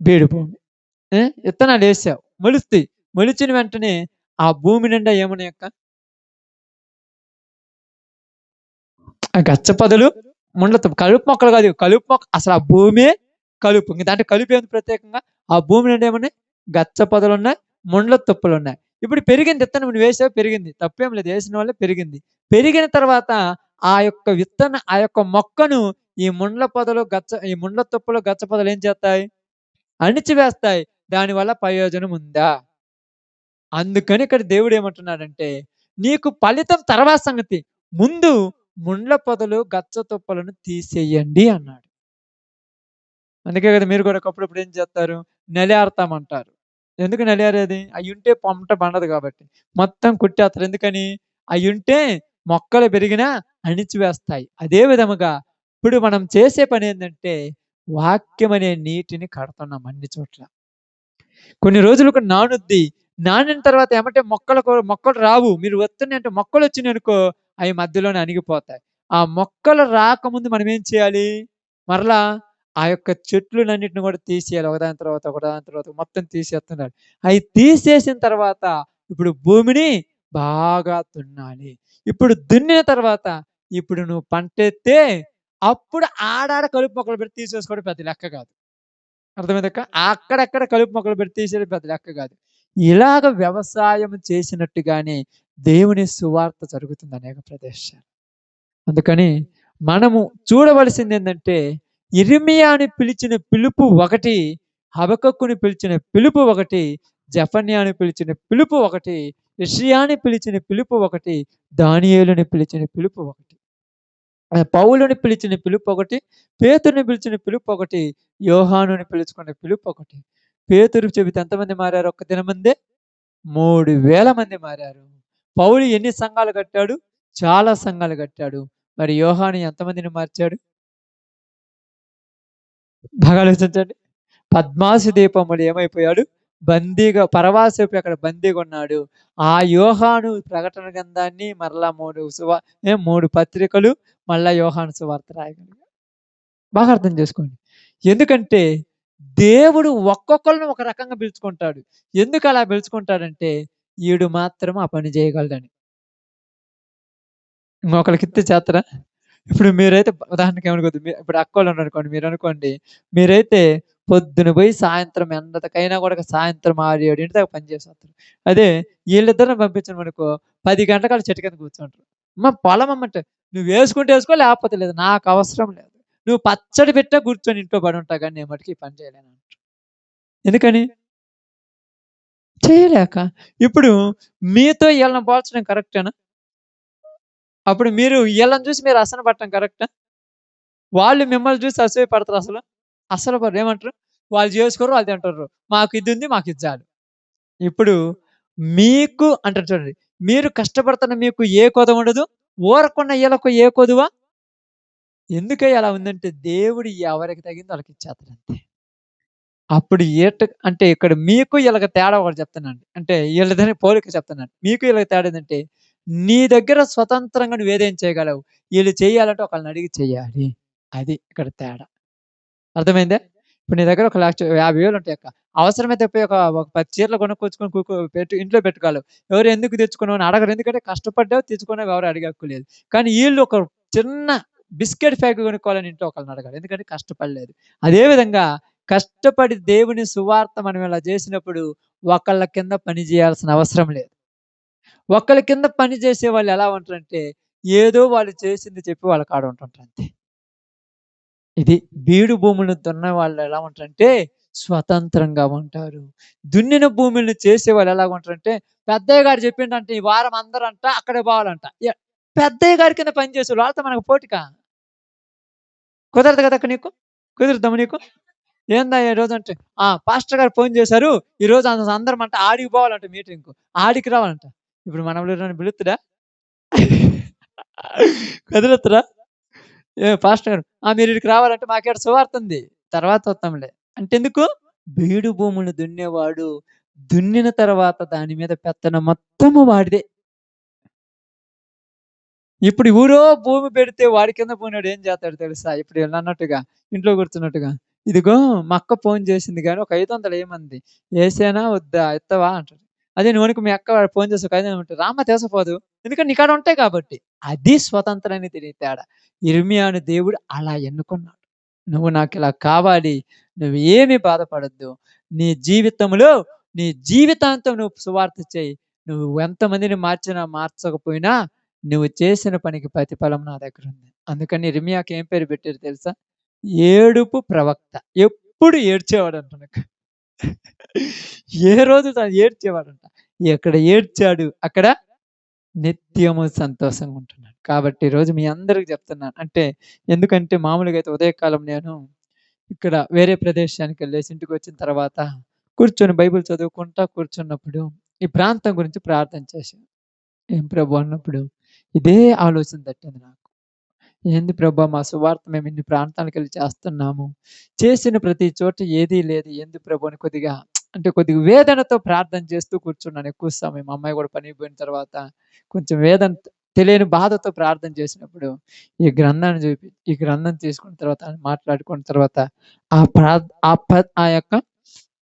బీడు భూమి. విత్తనాలేసావు మొలుస్తాయి. మొలిచిన వెంటనే ఆ భూమి నిండా ఏమున్నాయక్క? ఆ గచ్చ పొదలు, ముండ్లతో కలుపు మొక్కలు కాదు. కలుపు మొక్క అసలు ఆ భూమే కలుపు. ఇంక దాంట్లో కలుపు ఏంది ప్రత్యేకంగా? ఆ భూమి నిండా ఏమున్నాయి? గచ్చ పొదలున్నాయి, ముండ్ల తుప్పలున్నాయి. ఇప్పుడు పెరిగింది విత్తనం నువ్వేసావు పెరిగింది. తప్పేం లేదు. ఏసిన వల్లే పెరిగింది. పెరిగిన తర్వాత ఆ యొక్క మొక్కను ఈ ముండ్ల తుప్పలు, గచ్చ పొదలు ఏం చేస్తాయి? అణిచివేస్తాయి. దానివల్ల ప్రయోజనం ఉందా? అందుకని ఇక్కడ దేవుడు ఏమంటున్నాడంటే, నీకు ఫలితం తర్వాత సంగతి. ముందు ముండ్ల పొదలు, గచ్చ తుప్పలను తీసేయండి అన్నాడు. అందుకే కదా మీరు కూడా అప్పుడప్పుడు ఏం చేస్తారు? నలియారుతామంటారు. ఎందుకు నలియారేది? అయ్యుంటే పంట పండదు కాబట్టి. మొత్తం కొట్టేస్తారు. ఎందుకని? అయ్యుంటే మొక్కలు పెరిగినా అణిచివేస్తాయి. అదే విధముగా ఇప్పుడు మనం చేసే పనేందంటే, వాక్యం అనే నీటిని కడుతున్నాం అన్ని చోట్ల. కొన్ని రోజులకు నానుద్ది. నానిన తర్వాత ఎమ్మటే మొక్కలు రావు. మీరు వస్తున్నాయంటే మొక్కలొచ్చినాయనుకో అయి మధ్యలోనే అణిగిపోతాయి. ఆ మొక్కలు రాకముందు మనం ఏం చేయాలి? మరలా ఆ యొక్క చెట్లునన్నిటిని కూడా తీసేయాలి. ఒకదాని తర్వాత ఒకదాని తర్వాత మొత్తం తీసేస్తున్నాడు. అయి తీసేసిన తర్వాత ఇప్పుడు భూమిని బాగా దున్నాలి. ఇప్పుడు దున్నిన తర్వాత ఇప్పుడు నువ్వు పంటెత్తే అప్పుడు ఆడాడ కలుపు మొక్కలు పెట్టి తీసేసుకోవడం పెద్ద లెక్క కాదు. అర్థమైందక్క? అక్కడక్కడ కలుపు మొక్కలు పెట్టి తీసేయడం పెద్ద లెక్క కాదు. ఇలాగ వ్యవసాయం చేసినట్టుగానే దేవుని సువార్త జరుగుతుంది అనేక ప్రదేశాలు. అందుకని మనము చూడవలసిందేందంటే, ఇర్మియాని పిలిచిన పిలుపు ఒకటి, హబక్కూకుని పిలిచిన పిలుపు ఒకటి, జెఫన్యాని పిలిచిన పిలుపు ఒకటి, యెషయాని పిలిచిన పిలుపు ఒకటి, దానియేలుని పిలిచిన పిలుపు ఒకటి. పౌలుని పిలిచిన పిలుపు ఒకటి, పేతురుని పిలిచిన పిలుపు ఒకటి, యోహానుని పిలుచుకున్న పిలుపు ఒకటి. పేతురు చెబితే ఎంతమంది మారారు ఒక్క దినమందే? 3000 మంది మారారు. పౌలు ఎన్ని సంఘాలు కట్టాడు? చాలా సంఘాలు కట్టాడు. మరి యోహాను ఎంతమందిని మార్చాడు? బాగా ఆలోచించండి. పద్మాసు దీపములు ఏమైపోయాడు? పరవాసిపోయి అక్కడ బందీగా ఉన్నాడు. ఆ యోహాను ప్రకటన గ్రంథాన్ని మరలా 3 పత్రికలు మళ్ళా యోహాను సువార్త రాయగలిగాడు. బాగా అర్థం చేసుకోండి. ఎందుకంటే దేవుడు ఒక్కొక్కళ్ళను ఒక రకంగా పిలుచుకుంటాడు. ఎందుకు అలా పిలుచుకుంటాడంటే ఈడు మాత్రం ఆ పని చేయగలడని. ఇంకొకళ్ళకిత్తే చేత్తరా? ఇప్పుడు మీరైతే ఉదాహరణకి ఏమనుకోద్దు. ఇప్పుడు అక్కోళ్ళు ఉన్నారనుకోండి. మీరనుకోండి. మీరైతే పొద్దున పోయి సాయంత్రం ఎంతకైనా కూడా సాయంత్రం 6, 7 దాకా పని చేసొస్తారు. అదే ఈళ్ళిద్దరిని పంపించామనుకో 10 గంటలకల్లా చెట్టు కింద కూర్చుంటారు. పొలం అమ్మంటే నువ్వేసుకుంటే ఏసుకో లేకపోతే లేదు. నాకవసరం లేదు. నువ్వు పచ్చడి పెట్టా కూర్చొని ఇంట్లో పడుంటా గానీ నేను మటికి ఈ పని చేయలేను అంటారు. ఎందుకని? చేయలేక. ఇప్పుడు మీతో ఈళ్ళని పోల్చడం కరెక్టేనా? అప్పుడు ఈళ్ళని చూసి మీరు అసన పడటం కరెక్టా? వాళ్ళు మిమ్మల్ని చూసి అసూయ పడతారు అసలు? అస్సలు పడరు. ఏమంటారు? వాళ్ళు చేసుకోరు, వాళ్ళు తింటారు. మాకు ఇదుంది, మాకు ఇది చాలు. ఇప్పుడు మీకు అంటారు చూడండి. మీరు కష్టపడుతున్న మీకు ఏ కొదువ ఉండదు. ఊరకున్న ఈళ్ళకు ఏ కొదువ? ఎందుకయ్య అలా ఉందంటే దేవుడు ఎవరికి తగిందో వాళ్ళకి ఇచ్చేస్తాడు అంతే. అప్పుడు అంటే ఇక్కడ మీకు ఈళ్ళకి తేడా ఒకటి చెప్తున్నానండి. అంటే ఈళ్ళదని పోలిక చెప్తున్నాను. మీకు ఈళ్ళకి తేడా ఏందంటే నీ దగ్గర స్వతంత్రంగా నువ్వేదేం చేయగలవు. ఈళ్ళు చేయాలంటే ఒకళ్ళని అడిగి చేయాలి. అది ఇక్కడ తేడా. అర్థమైందా? ఇప్పుడు నీ దగ్గర ఒక 50,000 ఉంటాయక్క. అవసరమైతే పోయి ఒక 10 చీరలు కొనుక్కొచ్చుకొని పెట్టి ఇంట్లో పెట్టుకోగలవు. ఎవరు ఎందుకు తెచ్చుకున్నావు అని అడగరు. ఎందుకంటే కష్టపడ్డావు, తెచ్చుకున్నావు ఎవరు అడిగే హక్కు లేదు. కానీ ఈళ్ళు ఒక చిన్న బిస్కెట్ ఫ్యాక్టరీ కొనుక్కోవాలని ఇంట్లో ఒకళ్ళని అడగాలి. ఎందుకంటే కష్టపడలేదు. అదే విధంగా కష్టపడి దేవుని సువార్త మనం ఇలా చేసినప్పుడు ఒకళ్ళ కింద పని చేయాల్సిన అవసరం లేదు. ఒకళ్ళ కింద పని చేసే వాళ్ళు ఎలా ఉంటారంటే ఏదో వాళ్ళు చేసింది చెప్పి వాళ్ళ కాడ ఉంటుంటారు అంతే. ఇది బీడు భూములను దున్న వాళ్ళు ఎలా ఉంటారంటే స్వతంత్రంగా ఉంటారు. దున్నిన భూముల్ని చేసేవాళ్ళు ఎలాగ ఉంటారంటే, పెద్దయ్య గారు చెప్పిండంట ఈ వారం అందరంట అక్కడే పోవాలంట. పెద్దయ్య గారి కింద పని చేసేవాళ్ళు వాళ్ళతో మనకు పోటీకా? కుదరదు కదక్క నీకు. కుదురుద్దామా నీకు? ఏందయ్యా ఈరోజంటే, పాస్టర్ గారు ఫోను చేశారు. ఈరోజు అందరమంట ఆడికి పోవాలంట మీటింగ్‌కు. ఆడికి రావాలంట. ఇప్పుడు మనోళ్ళు ఎవరైనా పిలుత్తడా? కదులుతరా? పాస్టర్ గారు మీరు ఈడికి రావాలంటే మాకీడ సువార్త ఉంది. తర్వాత వత్తాంలే. అంటే ఎందుకు? బీడు భూములను దున్నేవాడు దున్నిన తర్వాత దాని మీద పెత్తనం మొత్తము వాడిదే. ఇప్పుడు ఊరో భూమి పెడితే వాడి కింద పోయినోడు ఏం చేస్తాడో తెలుసా? ఇప్పుడు ఈళ్ళన్నట్టుగా ఇంట్లో కూర్చున్నట్టుగా, ఇదిగో మా అక్క ఫోను చేసింది గానీ ఒక 500 ఏయమంది. ఏసేనా వద్దా? ఇత్తవా అంటాడు. అదే నువ్వనుకో మీ అక్క ఫోను చేసి ఒక 500 అంటే రామ్మా తీసుకుపోదు. ఎందుకంటే నీకాడ ఉంటాయి కాబట్టి. అది స్వతంత్రానికి తెలియ తేడా. యిర్మీయాను దేవుడు అలా ఎన్నుకున్నాడు. నువ్వు నాకిలా కావాలి. నువ్వు ఏమి బాధపడొద్దు. నీ జీవితంలో నీ జీవితాంతం నువ్వు సువార్త చెయ్యి. నువ్వు ఎంతమందిని మార్చినా మార్చకపోయినా నువ్వు చేసిన పనికి ప్రతిఫలం నా దగ్గరుంది. అందుకని యిర్మీయాకి ఏం పేరు పెట్టారో తెలుసా? ఏడుపు ప్రవక్త. ఎప్పుడు ఏడ్చేవాడంట. ఏ రోజు తను ఏడ్చేవాడంట. ఎక్కడ ఏడ్చాడు అక్కడ నిత్యము సంతోషంగా ఉంటున్నాడు. కాబట్టి ఈరోజు మీ అందరికి చెప్తున్నాను. అంటే ఎందుకంటే మామూలుగా అయితే ఉదయకాలం నేను ఇక్కడ వేరే ప్రదేశానికెళ్ళేసి ఇంటికొచ్చిన తర్వాత కూర్చొని బైబిల్ చదువుకుంటా కూర్చున్నప్పుడు ఈ ప్రాంతం గురించి ప్రార్థన చేశాను. ఏం ప్రభు అన్నప్పుడు ఇదే ఆలోచన తట్టింది నాకు. ఏంది ప్రభా మా సువార్త మేము ఇన్ని ప్రాంతాలకెళ్ళి చేస్తున్నాము. చేసిన ప్రతి చోట ఏదీ లేదు. ఏంది ప్రభు అని కొద్దిగా కొద్దిగా వేదనతో ప్రార్థన చేస్తూ కూర్చున్నాను ఎక్కువ సమయం. మా అమ్మాయి కూడా పనికి పోయిన తర్వాత కొంచెం వేదన తెలియని బాధతో ప్రార్థన చేసినప్పుడు ఈ గ్రంథం తీసుకున్న తర్వాత మాట్లాడుకున్న తర్వాత ఆ యొక్క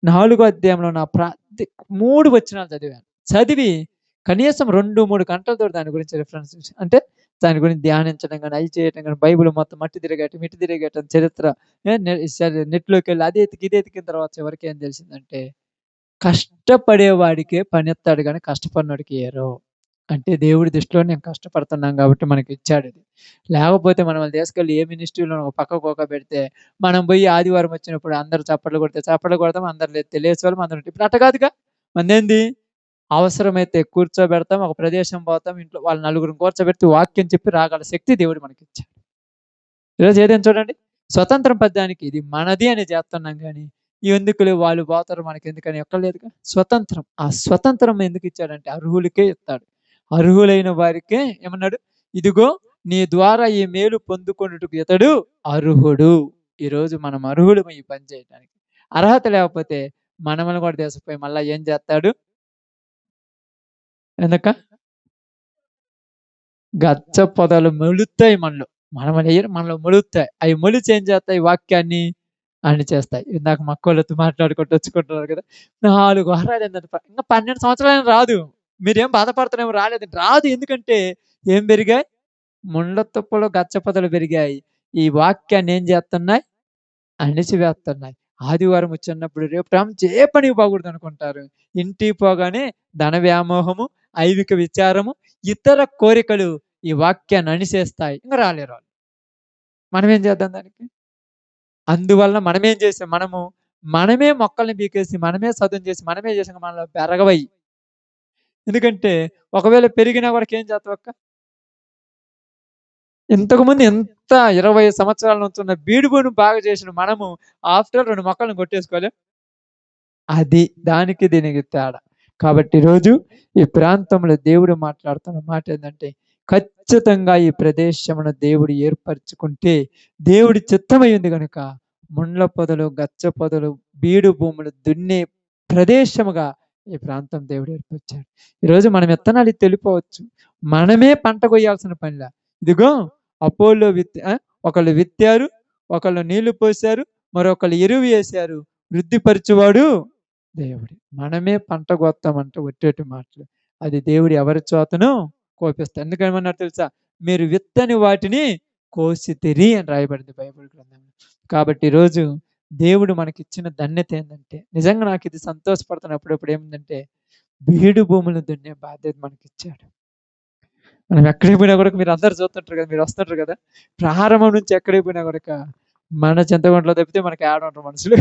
4వ అధ్యాయంలో 3 వచనాలు చదివాను. చదివి కనీసం 2, 3 గంటలతో దాని గురించి రిఫరెన్స్ అంటే దాని గురించి ధ్యానించడం గాని, అయి చేయటం గాని, బైబిల్ మొత్తం మట్టి తిరగటం, ఇటు తిరగటం, చరిత్ర నెట్‌లోకెళ్ళి అది ఎతికి, ఇది ఎతికిన తర్వాత చివరికి ఏం తెలిసిందంటే, కష్టపడేవాడికే పనిత్తాడు గానీ కష్టపడినోడికి ఇయ్యరు. అంటే దేవుడి దృష్టిలో నేను కష్టపడుతున్నాం కాబట్టి మనకిచ్చాడిది. లేకపోతే మనం వాళ్ళని తీసుకెళ్ళి ఏ మినిస్ట్రీలో ఒక పక్కకు పెడితే, మనం పోయి ఆదివారం వచ్చినప్పుడు అందరూ చప్పట్లు కొడితే చప్పట్లు కొడతాం, అందరు లేస్తే లేసేవాళ్ళం అందరం. ఇప్పుడు అట్ట కాదుగా. మనదేంది? అవసరమైతే కూర్చోబెడతాం, ఒక ప్రదేశం పోతాం, ఇంట్లో వాళ్ళ నలుగురిని కూర్చోబెట్టి వాక్యం చెప్పి రాగల శక్తి దేవుడు మనకిచ్చాడు. ఈరోజు ఏదైనా చూడండి, స్వతంత్రం పద్దానికి ఇది మనది అని చేస్తున్నాం గానీ, ఎందుకులే వాళ్ళు పోతారు మనకెందుకని ఎక్కడలేదుగా. స్వతంత్రం. ఆ స్వతంత్రం ఎందుకు ఇచ్చాడంటే అర్హులకే ఇస్తాడు. అర్హులైన వారికే ఏమన్నాడు? ఇదిగో నీ ద్వారా ఈ మేలు పొందుకొనుటకు ఇతడు అర్హుడు. ఈరోజు మనం అర్హులము ఈ పని చేయడానికి. అర్హత లేకపోతే మనమల్ని కూడా తీసుకుపోయి మళ్ళా ఏం చేస్తాడు? ఎందుక గచ్చ పొదలు మొలుస్తాయి మనలో. మనలో మొలుస్తాయి. అవి మొలిచి ఏం చేస్తాయి? వాక్యాన్ని చేస్తాయి. ఇందాక మా అక్కోళ్ళతో మాట్లాడుకుంటూ వచ్చుకుంటున్నారు కదా! 4 వారాలు అయిందంట. ఇంకా 12 సంవత్సరాలైనా రాదు. మీరేం బాధపడుతున్నారేమో రాలేదంటే రాదు. ఎందుకంటే ఏం పెరిగాయి? ముండ్ల తుప్పలు, గచ్చ పొదలు పెరిగాయి. ఈ వాక్యాన్ని ఏం చేస్తున్నాయి? అణిచివేస్తున్నాయి. ఆదివారం వచ్చినప్పుడు రేపు ఏ పనికి పోకూడదు అనుకుంటారు. ఇంటికి పోగానే ధన వ్యామోహము, ఐవిక విచారము, ఇతర కోరికలు ఈ వాక్యాన్ని అణిసేస్తాయి. ఇంక రాలేరు వాళ్ళు. మనమేం చేద్దాం దానికి? అందువలన మనమేం చేసాం? మనమే మొక్కల్ని పీకేసి, మనమే చదును చేసి, మనమే చేసాం మనలో పెరగవయి. ఎందుకంటే ఒకవేళ పెరిగినా వాడికి ఏం చేస్తావక్క? ఇంతకుముందు ఎంత 20 సంవత్సరాల నుంచి ఉన్న బీడుభూమిని బాగా చేసిన మనము ఆఫ్టర్ 2 మొక్కలను కొట్టేసుకోలేం. అది దానికి దీనికి తేడా. కాబట్టి ఈరోజు ఈ ప్రాంతంలో దేవుడు మాట్లాడుతున్న మాట ఏందంటే, ఖచ్చితంగా ఈ ప్రదేశమును దేవుడు ఏర్పరచుకుంటే దేవుడి చిత్తమై ఉంది గనుక ముండ్ల పొదలు, గచ్చ పొదలు, బీడు భూములు దున్నే ప్రదేశముగా ఈ ప్రాంతం దేవుడు ఏర్పరిచాడు. ఈరోజు మనం విత్తనాలు తెలిపోవచ్చు. మనమే పంట కొయ్యాల్సిన పనిలా. ఇదిగో అపోలో ఒకళ్ళు విత్తారు, ఒకళ్ళు నీళ్లు పోశారు, మరొకళ్ళు ఎరువు వేశారు. వృద్ధిపరచువాడు దేవుడు. మనమే పంట కోస్తామంటే ఒట్టేటి మాటలు. అది దేవుడు ఎవరి చోతను కోపిస్తాడు. ఎందుకని తెలుసా? మీరు విత్తని వాటిని కోసితిరి అని రాయబడింది బైబిల్ గ్రంథంలో. కాబట్టి ఈరోజు దేవుడు మనకిచ్చిన ధన్యత ఏంటంటే, నిజంగా నాకు ఇది సంతోషపడుతున్న అప్పుడప్పుడు ఏమిందంటే, బీడు భూములను దున్నే బాధ్యత మనకిచ్చాడు. మనం ఎక్కడికి పోయినా కూడా మీరు అందరు చూస్తుంటారు కదా, మీరు వస్తుంటారు కదా, ప్రారంభం నుంచి ఎక్కడికి పోయినా కూడా మన చింతగుంటలో తప్పితే మనకి ఆడ ఉంటారు మనుషులు.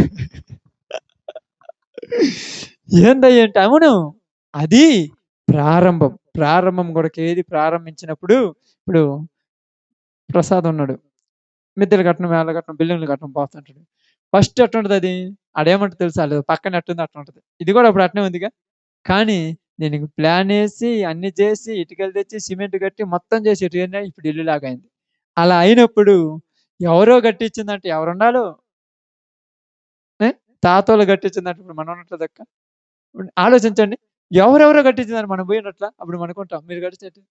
ఏందయ్య అంటే అవును. అది ప్రారంభం. ప్రారంభం గూడా ఏది ప్రారంభించినప్పుడు ఇప్పుడు ప్రసాద్ ఉన్నాడు. మిద్దెలు కట్టడం, మేడలు కట్టడం, బిల్డింగ్‌లు కట్టడం పోతుంటాడు. ఫస్ట్ ఎట్టుంటదది? ఆడేమంటాడో తెలుసా? ఆళ్ళు పక్కన ఎట్టుందో అట్లుంటది. ఇది గూడా అప్పుడు అట్నే ఉందిగా. కానీ దీనికి ప్లానేసి, అన్ని చేసి, ఇటుకలు తెచ్చి, సిమెంట్ కట్టి, మొత్తం చేసి ఎటుగైనా ఇప్పుడు ఇల్లులాగా అయింది. అలా అయినప్పుడు ఎవరో కట్టించిందంటే ఎవరుండాలో? ఏ? తాతోళ్ళు కట్టించిందంటే ఇప్పుడు మనం ఉన్నట్లేదక్క. ఇప్పుడు ఆలోచించండి. ఎవరెవరో కట్టించిందని మనం పోయినట్లా? అప్పుడు మనం అనుకుంటాం. మీరు కట్టించినట్టు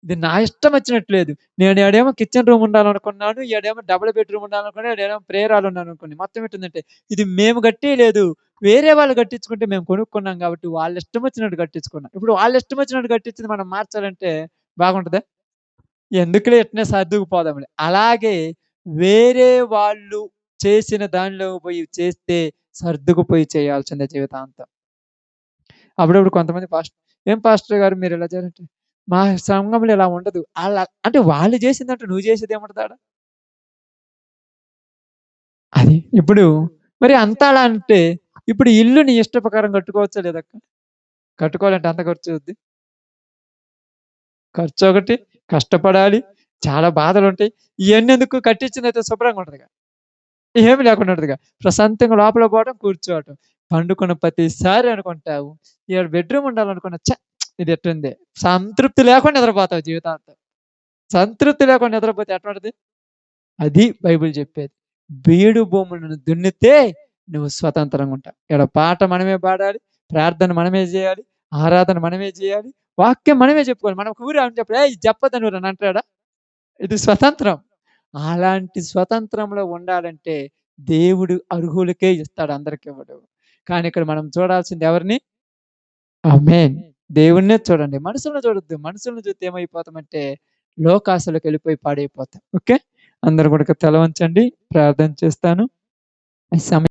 ఇది నా ఇష్టం వచ్చినట్టు లేదు. నేను ఈడేమో కిచెన్ రూమ్ ఉండాలనుకున్నాను. ఈడేమో డబుల్ బెడ్‌రూమ్ ఉండాలనుకున్నాను. ఈడేమో ప్రేయర్ హాల్ ఉండాలనుకున్నాను. మొత్తం ఎట్టుందంటే ఇది మేము కట్టియలేదు. వేరే వాళ్ళు కట్టించుకుంటే మేము కొనుక్కున్నాం కాబట్టి వాళ్ళ ఇష్టం వచ్చినట్టు కట్టించుకున్నాం. ఇప్పుడు వాళ్ళ ఇష్టం వచ్చినట్టు కట్టించింది మనం మార్చాలంటే బాగుంటదా? ఎందుకులే ఇట్నే సర్దుకుపోదాంలే. అలాగే వేరే వాళ్ళు చేసిన దానిలో పోయి చేస్తే సర్దుకుపోయి చేయాల్సిందే జీవితాంతం. అప్పుడప్పుడు కొంతమంది "ఏం పాస్టర్ గారు మీరిలా చేయాలంటే" మా సంఘంలో ఇలా ఉండదు. అంటే వాళ్ళు చేసిన దాంట్లో నువ్వు చేసేదేముంటది ఆడ? అది. ఇప్పుడు మరి అంతా అలా అంటే ఇప్పుడు ఇల్లు నీ ఇష్ట ప్రకారం కట్టుకోవచ్చా లేదక్క? కట్టుకోవాలంటే ఎంత ఖర్చవుద్ది? ఖర్చొకటి, కష్టపడాలి, చాలా బాధలుంటాయి. ఇయన్నెందుకు కట్టించిందయితే శుభ్రంగా ఉంటదిగా. ఏమి లేకుండా ఉంటదిగా. ప్రశాంతంగా లోపల పోవడం, కూర్చోవటం. పండుకున్న ప్రతిసారి అనుకుంటావు, ఈడ బెడ్‌రూమ్ ఉండాలనుకున్న ఇదెట్టుంది? సంతృప్తి లేకుండా నిద్రపోతావు జీవితాంతం. సంతృప్తి లేకుండా నిద్రపోతే ఎట్లుంటది? అది బైబిల్ చెప్పేది. బీడు భూములను దున్నితే నువ్వు స్వతంత్రంగా ఉంటావు. ఈడ పాట మనమే పాడాలి, ప్రార్థన మనమే జేయాలి, ఆరాధన మనమే జేయాలి, వాక్యం మనమే చెప్పుకోవాలి. మనకు ఊరేమని చెప్పడు. "ఏయ్! ఇది చెప్పొద్దని" ఎవరైనా అంటాడా? ఇది స్వతంత్రం. అలాంటి స్వతంత్రంలో ఉండాలంటే దేవుడు అర్హులకే ఇస్తాడు, అందరికివ్వడు. కానీ ఇక్కడ మనం చూడాల్సింది ఎవరిని? ఆమేన్. దేవుడినే చూడండి. మనుషుల్ని చూడొద్దు. మనుషుల్ని చూస్తే ఏమైపోతామంటే లోకాశలోకెళ్ళిపోయి పాడైపోతాం. ఓకే. అందరూ గూడా తల వంచండి. ప్రార్థన చేస్తాను. ఈ సమయం